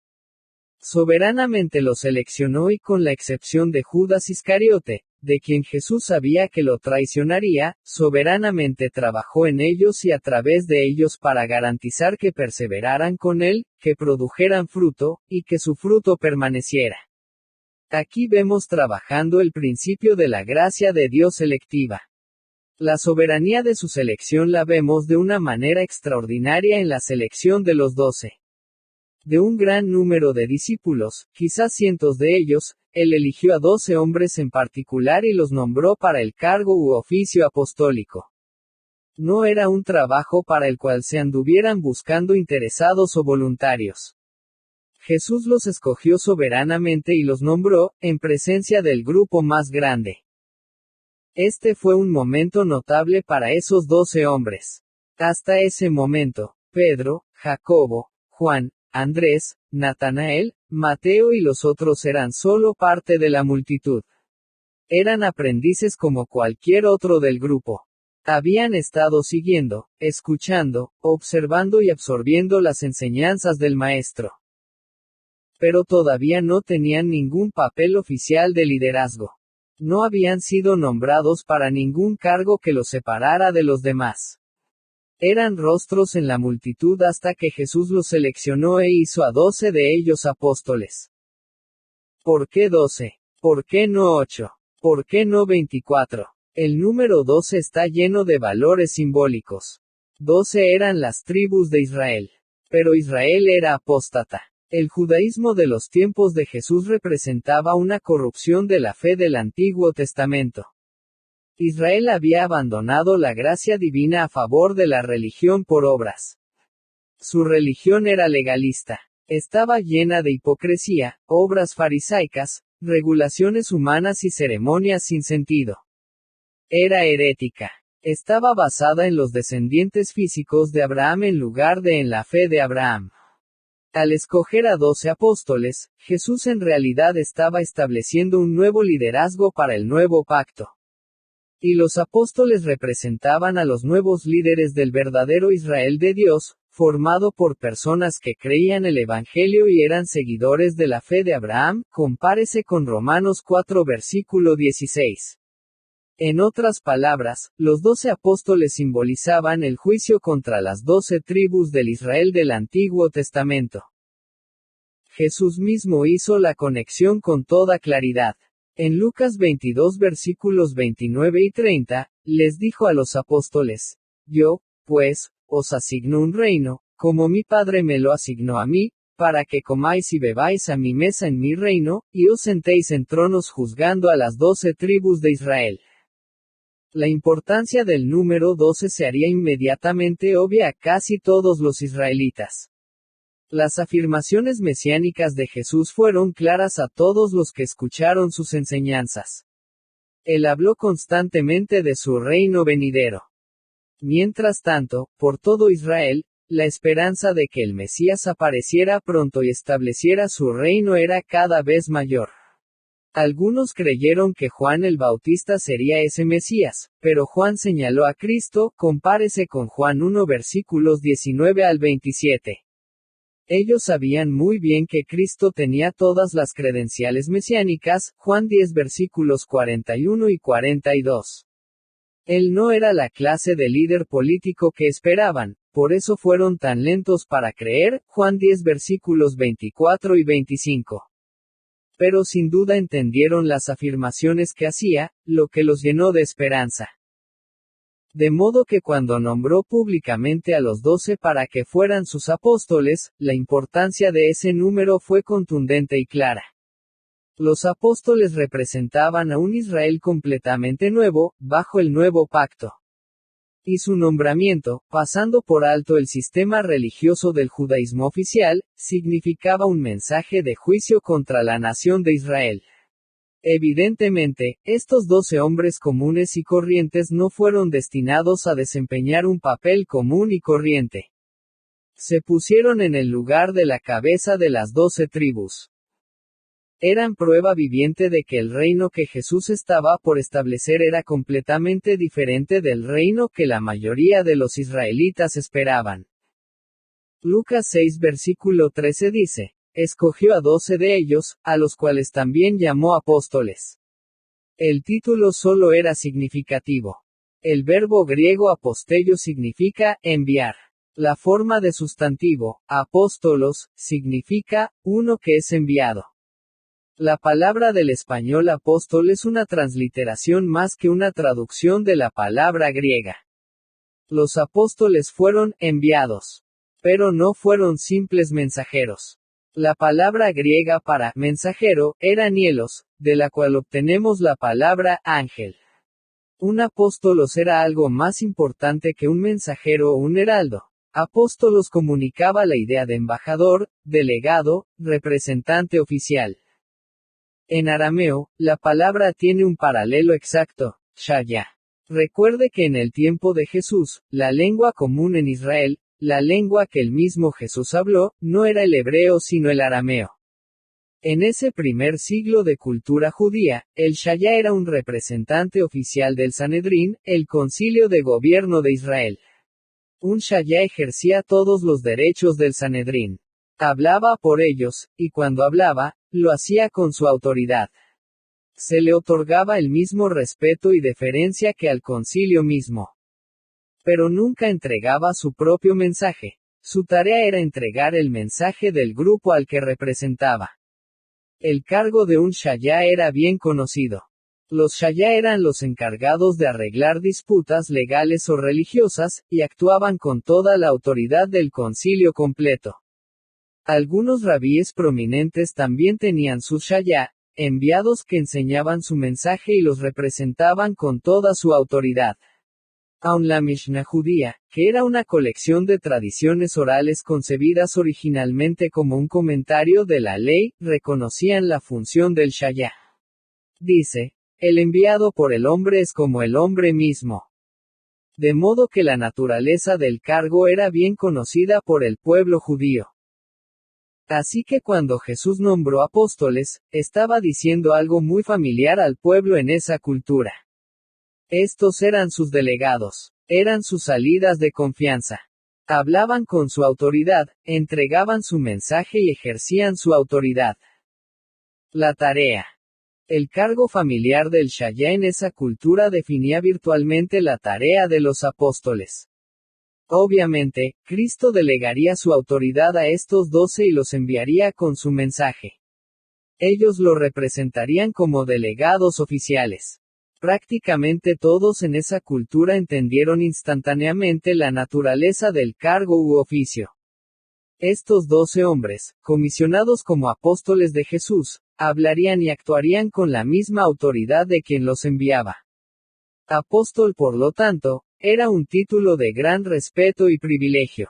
Speaker 1: Soberanamente los seleccionó y con la excepción de Judas Iscariote, de quien Jesús sabía que lo traicionaría, soberanamente trabajó en ellos y a través de ellos para garantizar que perseveraran con él, que produjeran fruto, y que su fruto permaneciera. Aquí vemos trabajando el principio de la gracia de Dios selectiva. La soberanía de su selección la vemos de una manera extraordinaria en la selección de los 12. De un gran número de discípulos, quizás cientos de ellos, él eligió a 12 hombres en particular y los nombró para el cargo u oficio apostólico. No era un trabajo para el cual se anduvieran buscando interesados o voluntarios. Jesús los escogió soberanamente y los nombró, en presencia del grupo más grande. Este fue un momento notable para esos 12 hombres. Hasta ese momento, Pedro, Jacobo, Juan, Andrés, Natanael, Mateo y los otros eran solo parte de la multitud. Eran aprendices como cualquier otro del grupo. Habían estado siguiendo, escuchando, observando y absorbiendo las enseñanzas del Maestro. Pero todavía no tenían ningún papel oficial de liderazgo. No habían sido nombrados para ningún cargo que los separara de los demás. Eran rostros en la multitud hasta que Jesús los seleccionó e hizo a 12 de ellos apóstoles. ¿Por qué 12? ¿Por qué no 8? ¿Por qué no 24? El número 12 está lleno de valores simbólicos. 12 eran las tribus de Israel. Pero Israel era apóstata. El judaísmo de los tiempos de Jesús representaba una corrupción de la fe del Antiguo Testamento. Israel había abandonado la gracia divina a favor de la religión por obras. Su religión era legalista. Estaba llena de hipocresía, obras farisaicas, regulaciones humanas y ceremonias sin sentido. Era herética. Estaba basada en los descendientes físicos de Abraham en lugar de en la fe de Abraham. Al escoger a 12 apóstoles, Jesús en realidad estaba estableciendo un nuevo liderazgo para el nuevo pacto. Y los apóstoles representaban a los nuevos líderes del verdadero Israel de Dios, formado por personas que creían el Evangelio y eran seguidores de la fe de Abraham. Compárese con Romanos 4 versículo 16. En otras palabras, los 12 apóstoles simbolizaban el juicio contra las 12 tribus del Israel del Antiguo Testamento. Jesús mismo hizo la conexión con toda claridad. En Lucas 22 versículos 29 y 30, les dijo a los apóstoles, yo, pues, os asigno un reino, como mi Padre me lo asignó a mí, para que comáis y bebáis a mi mesa en mi reino, y os sentéis en tronos juzgando a las 12 tribus de Israel. La importancia del número 12 se haría inmediatamente obvia a casi todos los israelitas. Las afirmaciones mesiánicas de Jesús fueron claras a todos los que escucharon sus enseñanzas. Él habló constantemente de su reino venidero. Mientras tanto, por todo Israel, la esperanza de que el Mesías apareciera pronto y estableciera su reino era cada vez mayor. Algunos creyeron que Juan el Bautista sería ese Mesías, pero Juan señaló a Cristo, compárese con Juan 1 versículos 19 al 27. Ellos sabían muy bien que Cristo tenía todas las credenciales mesiánicas, Juan 10 versículos 41 y 42. Él no era la clase de líder político que esperaban, por eso fueron tan lentos para creer, Juan 10 versículos 24 y 25. Pero sin duda entendieron las afirmaciones que hacía, lo que los llenó de esperanza. De modo que cuando nombró públicamente a los 12 para que fueran sus apóstoles, la importancia de ese número fue contundente y clara. Los apóstoles representaban a un Israel completamente nuevo, bajo el nuevo pacto. Y su nombramiento, pasando por alto el sistema religioso del judaísmo oficial, significaba un mensaje de juicio contra la nación de Israel. Evidentemente, estos 12 hombres comunes y corrientes no fueron destinados a desempeñar un papel común y corriente. Se pusieron en el lugar de la cabeza de las 12 tribus. Eran prueba viviente de que el reino que Jesús estaba por establecer era completamente diferente del reino que la mayoría de los israelitas esperaban. Lucas 6 versículo 13 dice, escogió a 12 de ellos, a los cuales también llamó apóstoles. El título solo era significativo. El verbo griego apostello significa enviar. La forma de sustantivo, apóstolos, significa uno que es enviado. La palabra del español apóstol es una transliteración más que una traducción de la palabra griega. Los apóstoles fueron enviados. Pero no fueron simples mensajeros. La palabra griega para mensajero era nielos, de la cual obtenemos la palabra ángel. Un apóstolos era algo más importante que un mensajero o un heraldo. Apóstolos comunicaba la idea de embajador, delegado, representante oficial. En arameo, la palabra tiene un paralelo exacto, shaya. Recuerde que en el tiempo de Jesús, la lengua común en Israel, la lengua que el mismo Jesús habló, no era el hebreo sino el arameo. En ese primer siglo de cultura judía, el shaya era un representante oficial del Sanedrín, el concilio de gobierno de Israel. Un shaya ejercía todos los derechos del Sanedrín. Hablaba por ellos, y cuando hablaba, lo hacía con su autoridad. Se le otorgaba el mismo respeto y deferencia que al concilio mismo. Pero nunca entregaba su propio mensaje. Su tarea era entregar el mensaje del grupo al que representaba. El cargo de un shaya era bien conocido. Los shaya eran los encargados de arreglar disputas legales o religiosas, y actuaban con toda la autoridad del concilio completo. Algunos rabíes prominentes también tenían sus shaya, enviados que enseñaban su mensaje y los representaban con toda su autoridad. Aun la Mishnah judía, que era una colección de tradiciones orales concebidas originalmente como un comentario de la ley, reconocían la función del shaya. Dice, el enviado por el hombre es como el hombre mismo. De modo que la naturaleza del cargo era bien conocida por el pueblo judío. Así que cuando Jesús nombró apóstoles, estaba diciendo algo muy familiar al pueblo en esa cultura. Estos eran sus delegados, eran sus salidas de confianza. Hablaban con su autoridad, entregaban su mensaje y ejercían su autoridad. La tarea. El cargo familiar del shaya en esa cultura definía virtualmente la tarea de los apóstoles. Obviamente, Cristo delegaría su autoridad a estos 12 y los enviaría con su mensaje. Ellos lo representarían como delegados oficiales. Prácticamente todos en esa cultura entendieron instantáneamente la naturaleza del cargo u oficio. Estos 12 hombres, comisionados como apóstoles de Jesús, hablarían y actuarían con la misma autoridad de quien los enviaba. Apóstol, por lo tanto, era un título de gran respeto y privilegio.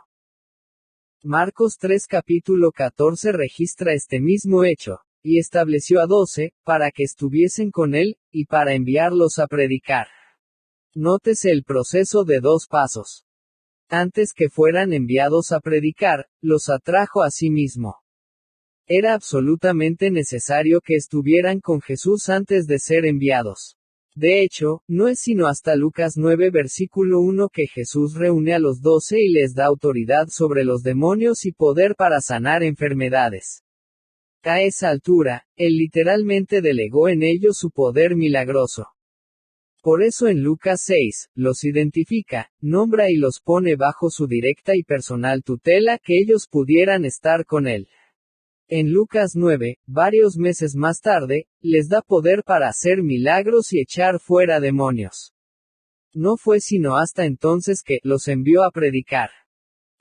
Speaker 1: Marcos 3 capítulo 14 registra este mismo hecho. y estableció a 12, para que estuviesen con él, y para enviarlos a predicar. Nótese el proceso de 2 pasos. Antes que fueran enviados a predicar, los atrajo a sí mismo. Era absolutamente necesario que estuvieran con Jesús antes de ser enviados. De hecho, no es sino hasta Lucas 9 versículo 1 que Jesús reúne a los 12 y les da autoridad sobre los demonios y poder para sanar enfermedades. A esa altura, él literalmente delegó en ellos su poder milagroso. Por eso en Lucas 6, los identifica, nombra y los pone bajo su directa y personal tutela que ellos pudieran estar con él. En Lucas 9, varios meses más tarde, les da poder para hacer milagros y echar fuera demonios. No fue sino hasta entonces que los envió a predicar.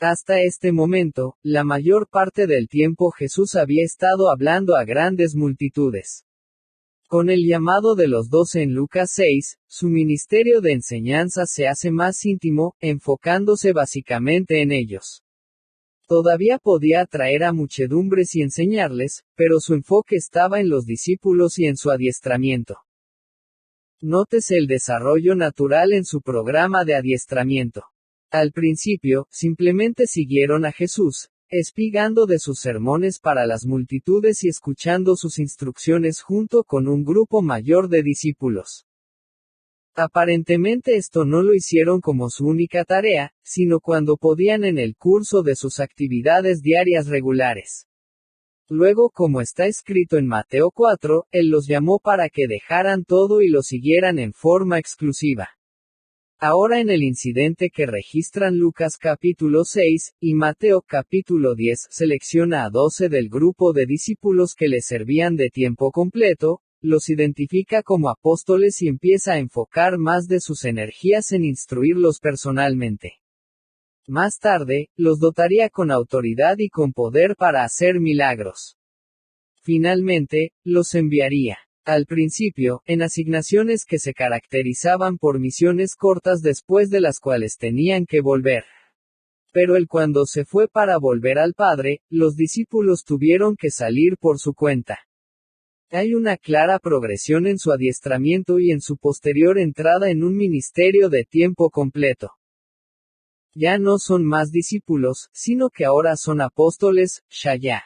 Speaker 1: Hasta este momento, la mayor parte del tiempo Jesús había estado hablando a grandes multitudes. Con el llamado de los 12 en Lucas 6, su ministerio de enseñanza se hace más íntimo, enfocándose básicamente en ellos. Todavía podía atraer a muchedumbres y enseñarles, pero su enfoque estaba en los discípulos y en su adiestramiento. Nótese el desarrollo natural en su programa de adiestramiento. Al principio, simplemente siguieron a Jesús, espigando de sus sermones para las multitudes y escuchando sus instrucciones junto con un grupo mayor de discípulos. Aparentemente esto no lo hicieron como su única tarea, sino cuando podían en el curso de sus actividades diarias regulares. Luego, como está escrito en Mateo 4, Él los llamó para que dejaran todo y lo siguieran en forma exclusiva. Ahora en el incidente que registran Lucas capítulo 6, y Mateo capítulo 10 selecciona a 12 del grupo de discípulos que le servían de tiempo completo, los identifica como apóstoles y empieza a enfocar más de sus energías en instruirlos personalmente. Más tarde, los dotaría con autoridad y con poder para hacer milagros. Finalmente, los enviaría. Al principio, en asignaciones que se caracterizaban por misiones cortas después de las cuales tenían que volver. Pero él cuando se fue para volver al Padre, los discípulos tuvieron que salir por su cuenta. Hay una clara progresión en su adiestramiento y en su posterior entrada en un ministerio de tiempo completo. Ya no son más discípulos, sino que ahora son apóstoles, Shaya.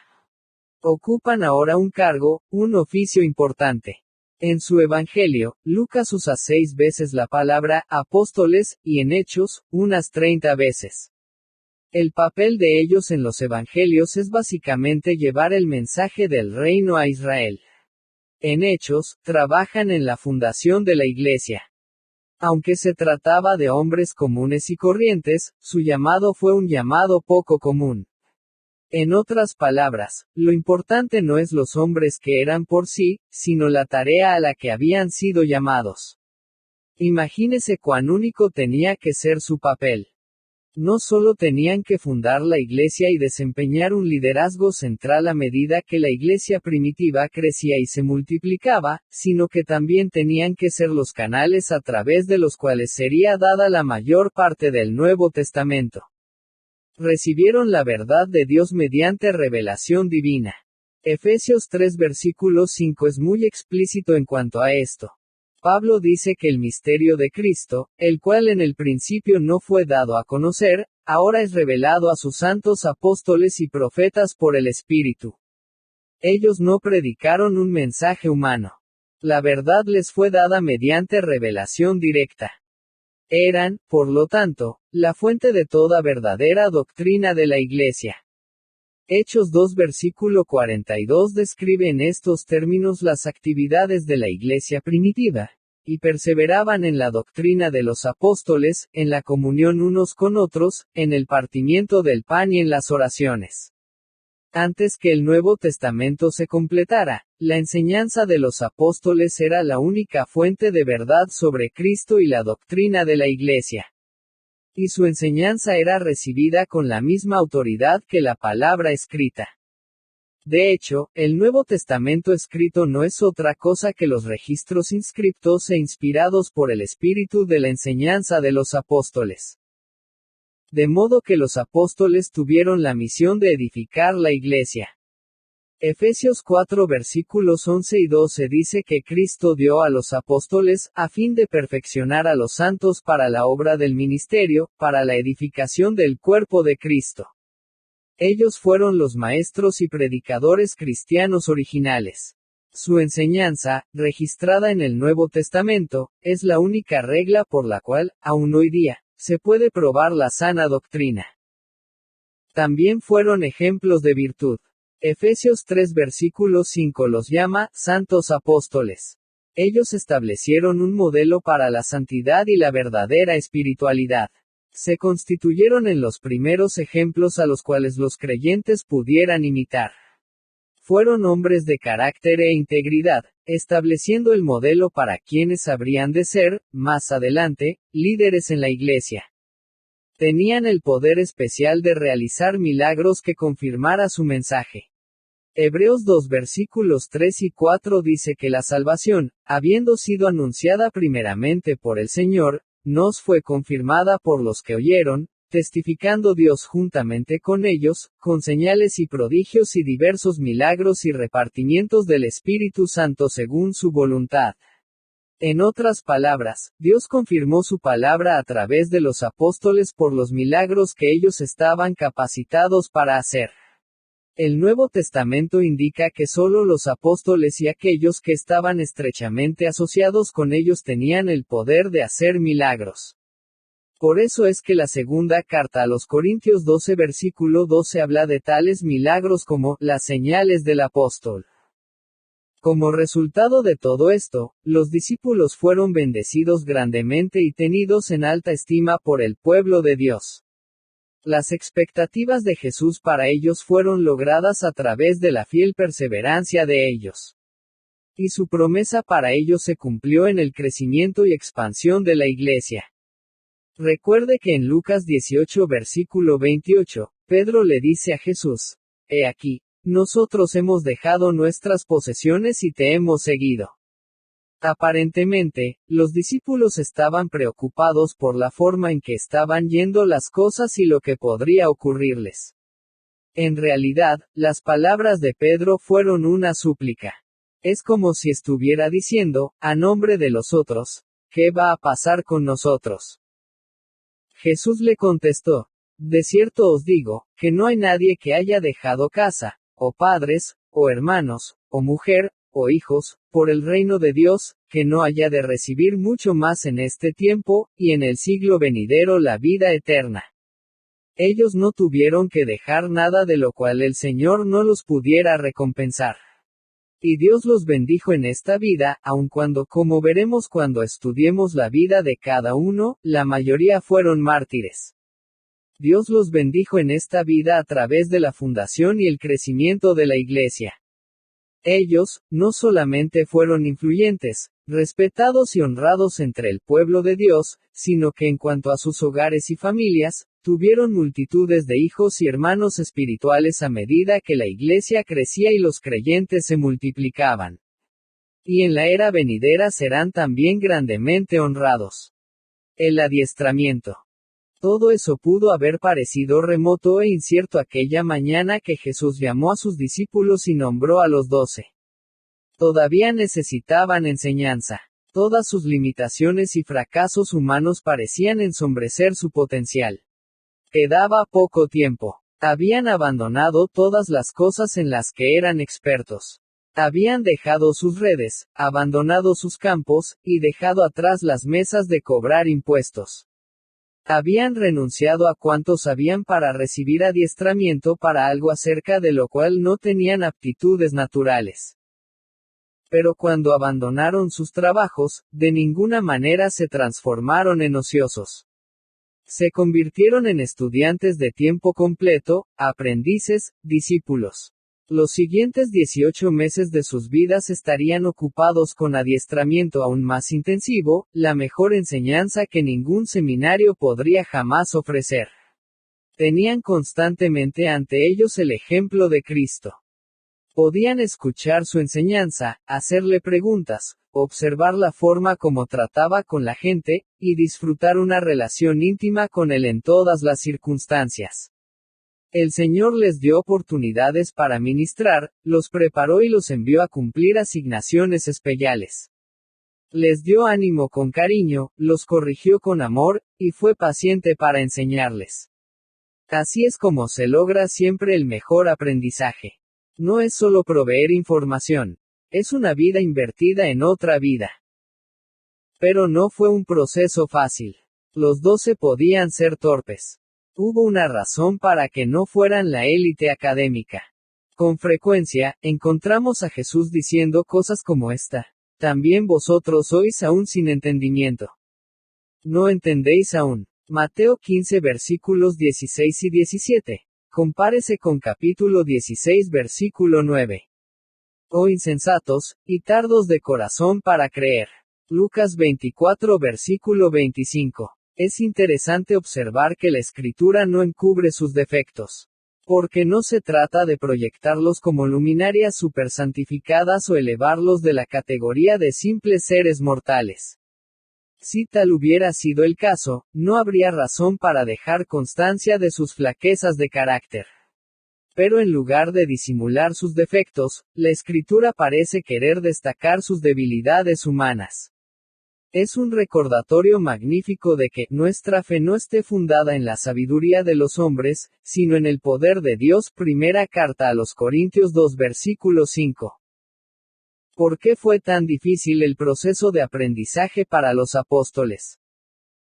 Speaker 1: Ocupan ahora un cargo, un oficio importante. En su Evangelio, Lucas usa 6 veces la palabra apóstoles, y en Hechos, unas 30 veces. El papel de ellos en los Evangelios es básicamente llevar el mensaje del reino a Israel. En Hechos, trabajan en la fundación de la iglesia. Aunque se trataba de hombres comunes y corrientes, su llamado fue un llamado poco común. En otras palabras, lo importante no es los hombres que eran por sí, sino la tarea a la que habían sido llamados. Imagínese cuán único tenía que ser su papel. No solo tenían que fundar la iglesia y desempeñar un liderazgo central a medida que la iglesia primitiva crecía y se multiplicaba, sino que también tenían que ser los canales a través de los cuales sería dada la mayor parte del Nuevo Testamento. Recibieron la verdad de Dios mediante revelación divina. Efesios 3 versículo 5 es muy explícito en cuanto a esto. Pablo dice que el misterio de Cristo, el cual en el principio no fue dado a conocer, ahora es revelado a sus santos apóstoles y profetas por el Espíritu. Ellos no predicaron un mensaje humano. La verdad les fue dada mediante revelación directa. Eran, por lo tanto, la fuente de toda verdadera doctrina de la Iglesia. Hechos 2 versículo 42 describe en estos términos las actividades de la iglesia primitiva, y perseveraban en la doctrina de los apóstoles, en la comunión unos con otros, en el partimiento del pan y en las oraciones. Antes que el Nuevo Testamento se completara, la enseñanza de los apóstoles era la única fuente de verdad sobre Cristo y la doctrina de la iglesia. Y su enseñanza era recibida con la misma autoridad que la palabra escrita. De hecho, el Nuevo Testamento escrito no es otra cosa que los registros inscriptos e inspirados por el espíritu de la enseñanza de los apóstoles. De modo que los apóstoles tuvieron la misión de edificar la iglesia. Efesios 4 versículos 11 y 12 dice que Cristo dio a los apóstoles, a fin de perfeccionar a los santos para la obra del ministerio, para la edificación del cuerpo de Cristo. Ellos fueron los maestros y predicadores cristianos originales. Su enseñanza, registrada en el Nuevo Testamento, es la única regla por la cual, aún hoy día, se puede probar la sana doctrina. También fueron ejemplos de virtud. Efesios 3 versículo 5 los llama, santos apóstoles. Ellos establecieron un modelo para la santidad y la verdadera espiritualidad. Se constituyeron en los primeros ejemplos a los cuales los creyentes pudieran imitar. Fueron hombres de carácter e integridad, estableciendo el modelo para quienes habrían de ser, más adelante, líderes en la iglesia. Tenían el poder especial de realizar milagros que confirmara su mensaje. Hebreos 2 versículos 3 y 4 dice que la salvación, habiendo sido anunciada primeramente por el Señor, nos fue confirmada por los que oyeron, testificando Dios juntamente con ellos, con señales y prodigios y diversos milagros y repartimientos del Espíritu Santo según su voluntad. En otras palabras, Dios confirmó su palabra a través de los apóstoles por los milagros que ellos estaban capacitados para hacer. El Nuevo Testamento indica que solo los apóstoles y aquellos que estaban estrechamente asociados con ellos tenían el poder de hacer milagros. Por eso es que la segunda carta a los Corintios 12 versículo 12 habla de tales milagros como las señales del apóstol. Como resultado de todo esto, los discípulos fueron bendecidos grandemente y tenidos en alta estima por el pueblo de Dios. Las expectativas de Jesús para ellos fueron logradas a través de la fiel perseverancia de ellos. Y su promesa para ellos se cumplió en el crecimiento y expansión de la iglesia. Recuerde que en Lucas 18 versículo 28, Pedro le dice a Jesús, «He aquí, nosotros hemos dejado nuestras posesiones y te hemos seguido». Aparentemente, los discípulos estaban preocupados por la forma en que estaban yendo las cosas y lo que podría ocurrirles. En realidad, las palabras de Pedro fueron una súplica. Es como si estuviera diciendo, a nombre de los otros, ¿qué va a pasar con nosotros? Jesús le contestó, de cierto os digo, que no hay nadie que haya dejado casa, o padres, o hermanos, o mujer, o hijos, por el reino de Dios, que no haya de recibir mucho más en este tiempo, y en el siglo venidero la vida eterna. Ellos no tuvieron que dejar nada de lo cual el Señor no los pudiera recompensar. Y Dios los bendijo en esta vida, aun cuando, como veremos cuando estudiemos la vida de cada uno, la mayoría fueron mártires. Dios los bendijo en esta vida a través de la fundación y el crecimiento de la iglesia. Ellos, no solamente fueron influyentes, respetados y honrados entre el pueblo de Dios, sino que en cuanto a sus hogares y familias, tuvieron multitudes de hijos y hermanos espirituales a medida que la iglesia crecía y los creyentes se multiplicaban. Y en la era venidera serán también grandemente honrados. El adiestramiento. Todo eso pudo haber parecido remoto e incierto aquella mañana que Jesús llamó a sus discípulos y nombró a los 12. Todavía necesitaban enseñanza. Todas sus limitaciones y fracasos humanos parecían ensombrecer su potencial. Quedaba poco tiempo. Habían abandonado todas las cosas en las que eran expertos. Habían dejado sus redes, abandonado sus campos, y dejado atrás las mesas de cobrar impuestos. Habían renunciado a cuanto sabían para recibir adiestramiento para algo acerca de lo cual no tenían aptitudes naturales. Pero cuando abandonaron sus trabajos, de ninguna manera se transformaron en ociosos. Se convirtieron en estudiantes de tiempo completo, aprendices, discípulos. Los siguientes 18 meses de sus vidas estarían ocupados con adiestramiento aún más intensivo, la mejor enseñanza que ningún seminario podría jamás ofrecer. Tenían constantemente ante ellos el ejemplo de Cristo. Podían escuchar su enseñanza, hacerle preguntas, observar la forma como trataba con la gente, y disfrutar una relación íntima con él en todas las circunstancias. El Señor les dio oportunidades para ministrar, los preparó y los envió a cumplir asignaciones especiales. Les dio ánimo con cariño, los corrigió con amor, y fue paciente para enseñarles. Así es como se logra siempre el mejor aprendizaje. No es solo proveer información. Es una vida invertida en otra vida. Pero no fue un proceso fácil. Los 12 podían ser torpes. Hubo una razón para que no fueran la élite académica. Con frecuencia, encontramos a Jesús diciendo cosas como esta. También vosotros sois aún sin entendimiento. ¿No entendéis aún? Mateo 15 versículos 16 y 17. Compárese con capítulo 16 versículo 9. Oh insensatos, y tardos de corazón para creer. Lucas 24 versículo 25. Es interesante observar que la Escritura no encubre sus defectos. Porque no se trata de proyectarlos como luminarias supersantificadas o elevarlos de la categoría de simples seres mortales. Si tal hubiera sido el caso, no habría razón para dejar constancia de sus flaquezas de carácter. Pero en lugar de disimular sus defectos, la Escritura parece querer destacar sus debilidades humanas. Es un recordatorio magnífico de que nuestra fe no esté fundada en la sabiduría de los hombres, sino en el poder de Dios. Primera carta a los Corintios 2 versículo 5. ¿Por qué fue tan difícil el proceso de aprendizaje para los apóstoles?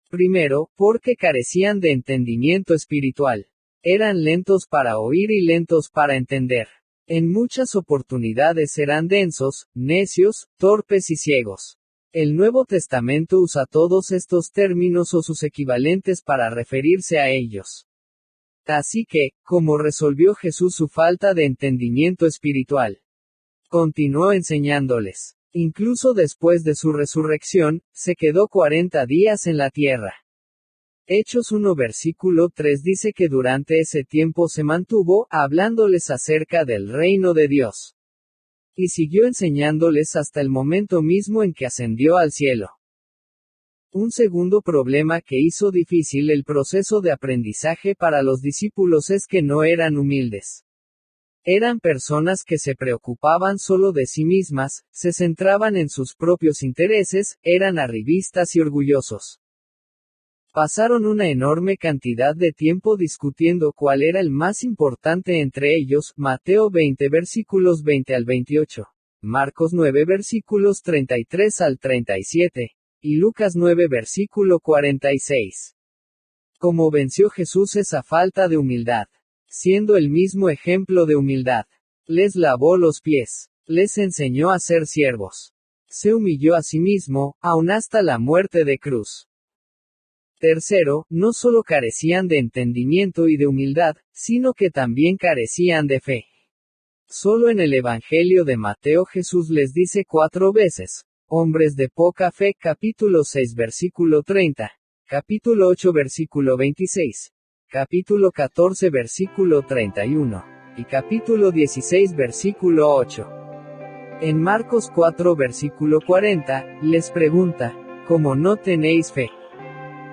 Speaker 1: Primero, porque carecían de entendimiento espiritual. Eran lentos para oír y lentos para entender. En muchas oportunidades eran densos, necios, torpes y ciegos. El Nuevo Testamento usa todos estos términos o sus equivalentes para referirse a ellos. Así que, ¿cómo resolvió Jesús su falta de entendimiento espiritual? Continuó enseñándoles. Incluso después de su resurrección, se quedó 40 días en la tierra. Hechos 1 versículo 3 dice que durante ese tiempo se mantuvo, hablándoles acerca del reino de Dios. Y siguió enseñándoles hasta el momento mismo en que ascendió al cielo. Un segundo problema que hizo difícil el proceso de aprendizaje para los discípulos es que no eran humildes. Eran personas que se preocupaban solo de sí mismas, se centraban en sus propios intereses, eran arribistas y orgullosos. Pasaron una enorme cantidad de tiempo discutiendo cuál era el más importante entre ellos. Mateo 20 versículos 20 al 28, Marcos 9 versículos 33 al 37, y Lucas 9 versículo 46. ¿Cómo venció Jesús esa falta de humildad? Siendo el mismo ejemplo de humildad. Les lavó los pies. Les enseñó a ser siervos. Se humilló a sí mismo, aun hasta la muerte de cruz. Tercero, no solo carecían de entendimiento y de humildad, sino que también carecían de fe. Solo en el Evangelio de Mateo Jesús les dice 4 veces, hombres de poca fe, capítulo 6 versículo 30, capítulo 8 versículo 26, capítulo 14 versículo 31, y capítulo 16 versículo 8. En Marcos 4 versículo 40, les pregunta, ¿cómo no tenéis fe?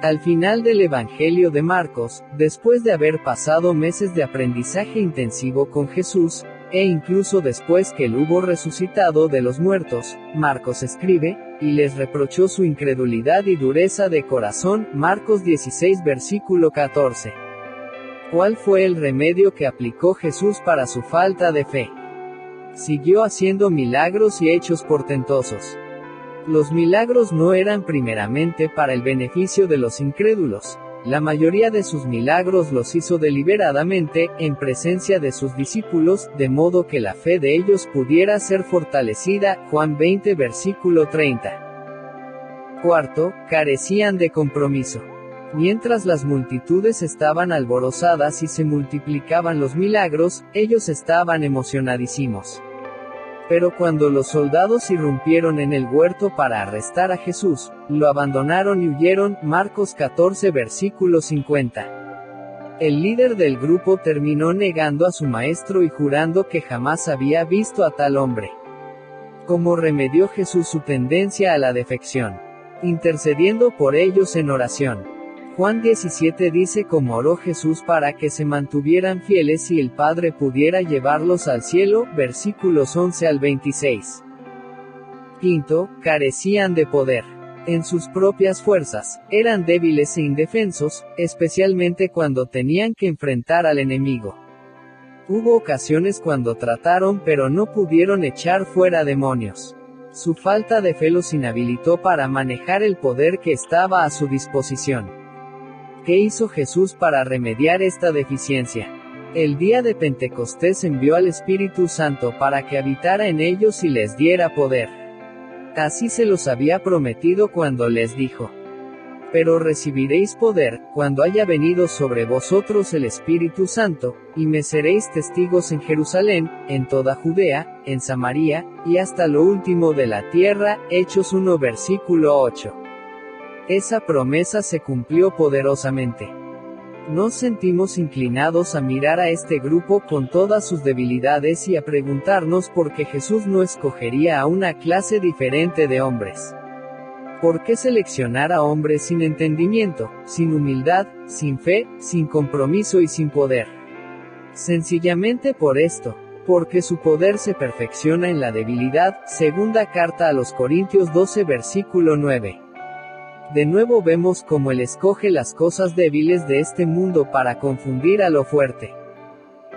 Speaker 1: Al final del Evangelio de Marcos, después de haber pasado meses de aprendizaje intensivo con Jesús, e incluso después que él hubo resucitado de los muertos, Marcos escribe, y les reprochó su incredulidad y dureza de corazón. Marcos 16 versículo 14. ¿Cuál fue el remedio que aplicó Jesús para su falta de fe? Siguió haciendo milagros y hechos portentosos. Los milagros no eran primeramente para el beneficio de los incrédulos. La mayoría de sus milagros los hizo deliberadamente, en presencia de sus discípulos, de modo que la fe de ellos pudiera ser fortalecida. Juan 20 versículo 30. Cuarto, carecían de compromiso. Mientras las multitudes estaban alborozadas y se multiplicaban los milagros, ellos estaban emocionadísimos. Pero cuando los soldados irrumpieron en el huerto para arrestar a Jesús, lo abandonaron y huyeron. Marcos 14 versículo 50. El líder del grupo terminó negando a su maestro y jurando que jamás había visto a tal hombre. ¿Cómo remedió Jesús su tendencia a la defección? Intercediendo por ellos en oración. Juan 17 dice cómo oró Jesús para que se mantuvieran fieles y el Padre pudiera llevarlos al cielo, versículos 11 al 26. Quinto, carecían de poder. En sus propias fuerzas, eran débiles e indefensos, especialmente cuando tenían que enfrentar al enemigo. Hubo ocasiones cuando trataron pero no pudieron echar fuera demonios. Su falta de fe los inhabilitó para manejar el poder que estaba a su disposición. ¿Qué hizo Jesús para remediar esta deficiencia? El día de Pentecostés envió al Espíritu Santo para que habitara en ellos y les diera poder. Así se los había prometido cuando les dijo: pero recibiréis poder, cuando haya venido sobre vosotros el Espíritu Santo, y me seréis testigos en Jerusalén, en toda Judea, en Samaria, y hasta lo último de la tierra. Hechos 1 versículo 8. Esa promesa se cumplió poderosamente. Nos sentimos inclinados a mirar a este grupo con todas sus debilidades y a preguntarnos por qué Jesús no escogería a una clase diferente de hombres. ¿Por qué seleccionar a hombres sin entendimiento, sin humildad, sin fe, sin compromiso y sin poder? Sencillamente por esto, porque su poder se perfecciona en la debilidad. Segunda carta a los Corintios 12 versículo 9. De nuevo vemos cómo Él escoge las cosas débiles de este mundo para confundir a lo fuerte.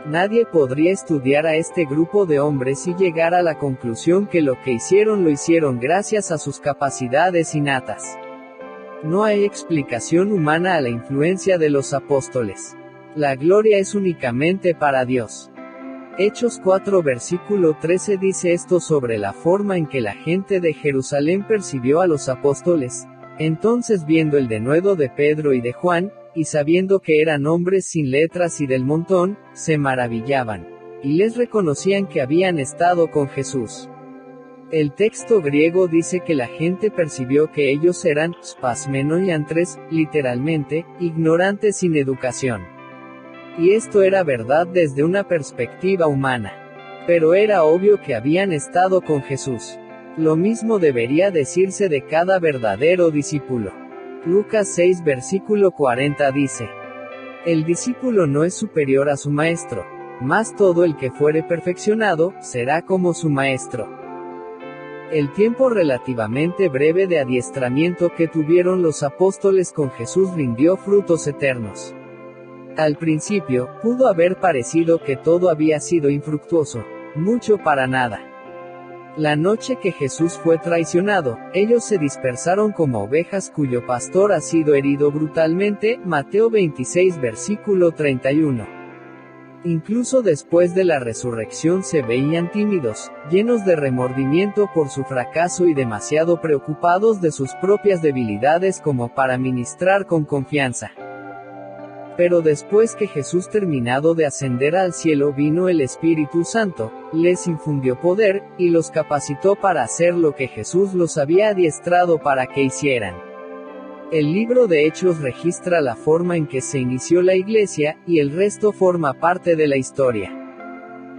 Speaker 1: Nadie podría estudiar a este grupo de hombres y llegar a la conclusión que lo que hicieron lo hicieron gracias a sus capacidades innatas. No hay explicación humana a la influencia de los apóstoles. La gloria es únicamente para Dios. Hechos 4 versículo 13 dice esto sobre la forma en que la gente de Jerusalén percibió a los apóstoles. Entonces, viendo el denuedo de Pedro y de Juan, y sabiendo que eran hombres sin letras y del montón, se maravillaban, y les reconocían que habían estado con Jesús. El texto griego dice que la gente percibió que ellos eran spasmenoiantres, literalmente, ignorantes sin educación. Y esto era verdad desde una perspectiva humana. Pero era obvio que habían estado con Jesús. Lo mismo debería decirse de cada verdadero discípulo. Lucas 6 versículo 40 dice: el discípulo no es superior a su maestro, mas todo el que fuere perfeccionado, será como su maestro. El tiempo relativamente breve de adiestramiento que tuvieron los apóstoles con Jesús rindió frutos eternos. Al principio, pudo haber parecido que todo había sido infructuoso, mucho para nada. La noche que Jesús fue traicionado, ellos se dispersaron como ovejas cuyo pastor ha sido herido brutalmente. Mateo 26 versículo 31. Incluso después de la resurrección se veían tímidos, llenos de remordimiento por su fracaso y demasiado preocupados de sus propias debilidades como para ministrar con confianza. Pero después que Jesús terminado de ascender al cielo vino el Espíritu Santo, les infundió poder, y los capacitó para hacer lo que Jesús los había adiestrado para que hicieran. El libro de Hechos registra la forma en que se inició la iglesia, y el resto forma parte de la historia.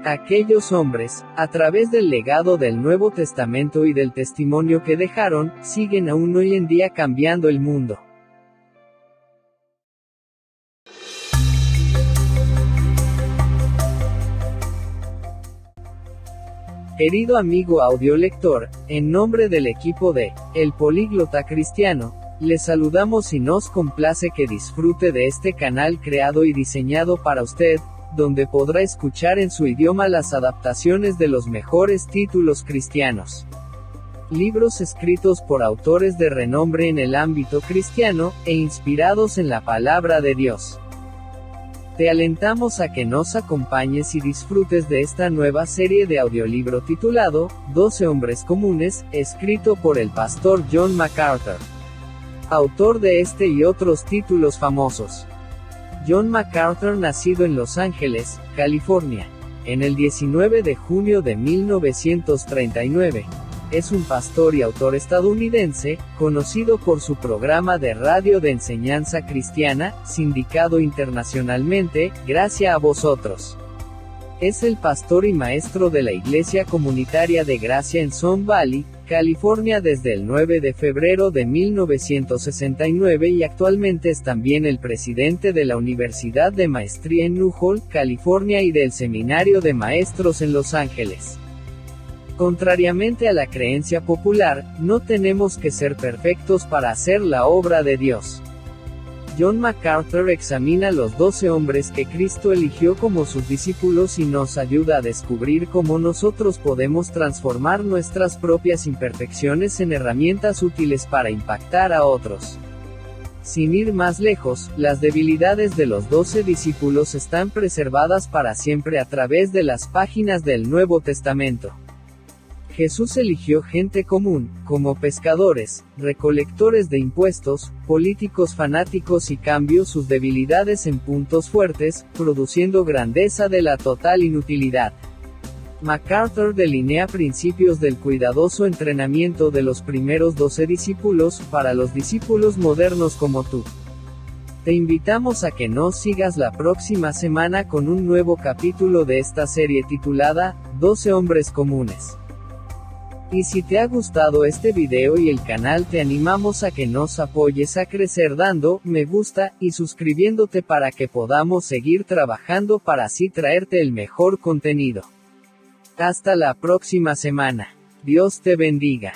Speaker 1: Aquellos hombres, a través del legado del Nuevo Testamento y del testimonio que dejaron, siguen aún hoy en día cambiando el mundo. Querido amigo audiolector, en nombre del equipo de El Políglota Cristiano, le saludamos y nos complace que disfrute de este canal creado y diseñado para usted, donde podrá escuchar en su idioma las adaptaciones de los mejores títulos cristianos. Libros escritos por autores de renombre en el ámbito cristiano, e inspirados en la palabra de Dios. Te alentamos a que nos acompañes y disfrutes de esta nueva serie de audiolibro titulado 12 hombres comunes, escrito por el pastor John MacArthur, autor de este y otros títulos famosos. John MacArthur, nacido en Los Ángeles, California, en el 19 de junio de 1939, es un pastor y autor estadounidense, conocido por su programa de radio de enseñanza cristiana, sindicado internacionalmente, Gracia a Vosotros. Es el pastor y maestro de la Iglesia Comunitaria de Gracia en Sun Valley, California desde el 9 de febrero de 1969 y actualmente es también el presidente de la Universidad de Maestría en New Hall, California y del Seminario de Maestros en Los Ángeles. Contrariamente a la creencia popular, no tenemos que ser perfectos para hacer la obra de Dios. John MacArthur examina los 12 hombres que Cristo eligió como sus discípulos y nos ayuda a descubrir cómo nosotros podemos transformar nuestras propias imperfecciones en herramientas útiles para impactar a otros. Sin ir más lejos, las debilidades de los 12 discípulos están preservadas para siempre a través de las páginas del Nuevo Testamento. Jesús eligió gente común, como pescadores, recolectores de impuestos, políticos fanáticos y cambió sus debilidades en puntos fuertes, produciendo grandeza de la total inutilidad. MacArthur delinea principios del cuidadoso entrenamiento de los primeros 12 discípulos, para los discípulos modernos como tú. Te invitamos a que nos sigas la próxima semana con un nuevo capítulo de esta serie titulada, 12 hombres comunes. Y si te ha gustado este video y el canal te animamos a que nos apoyes a crecer dando me gusta y suscribiéndote para que podamos seguir trabajando para así traerte el mejor contenido. Hasta la próxima semana. Dios te bendiga.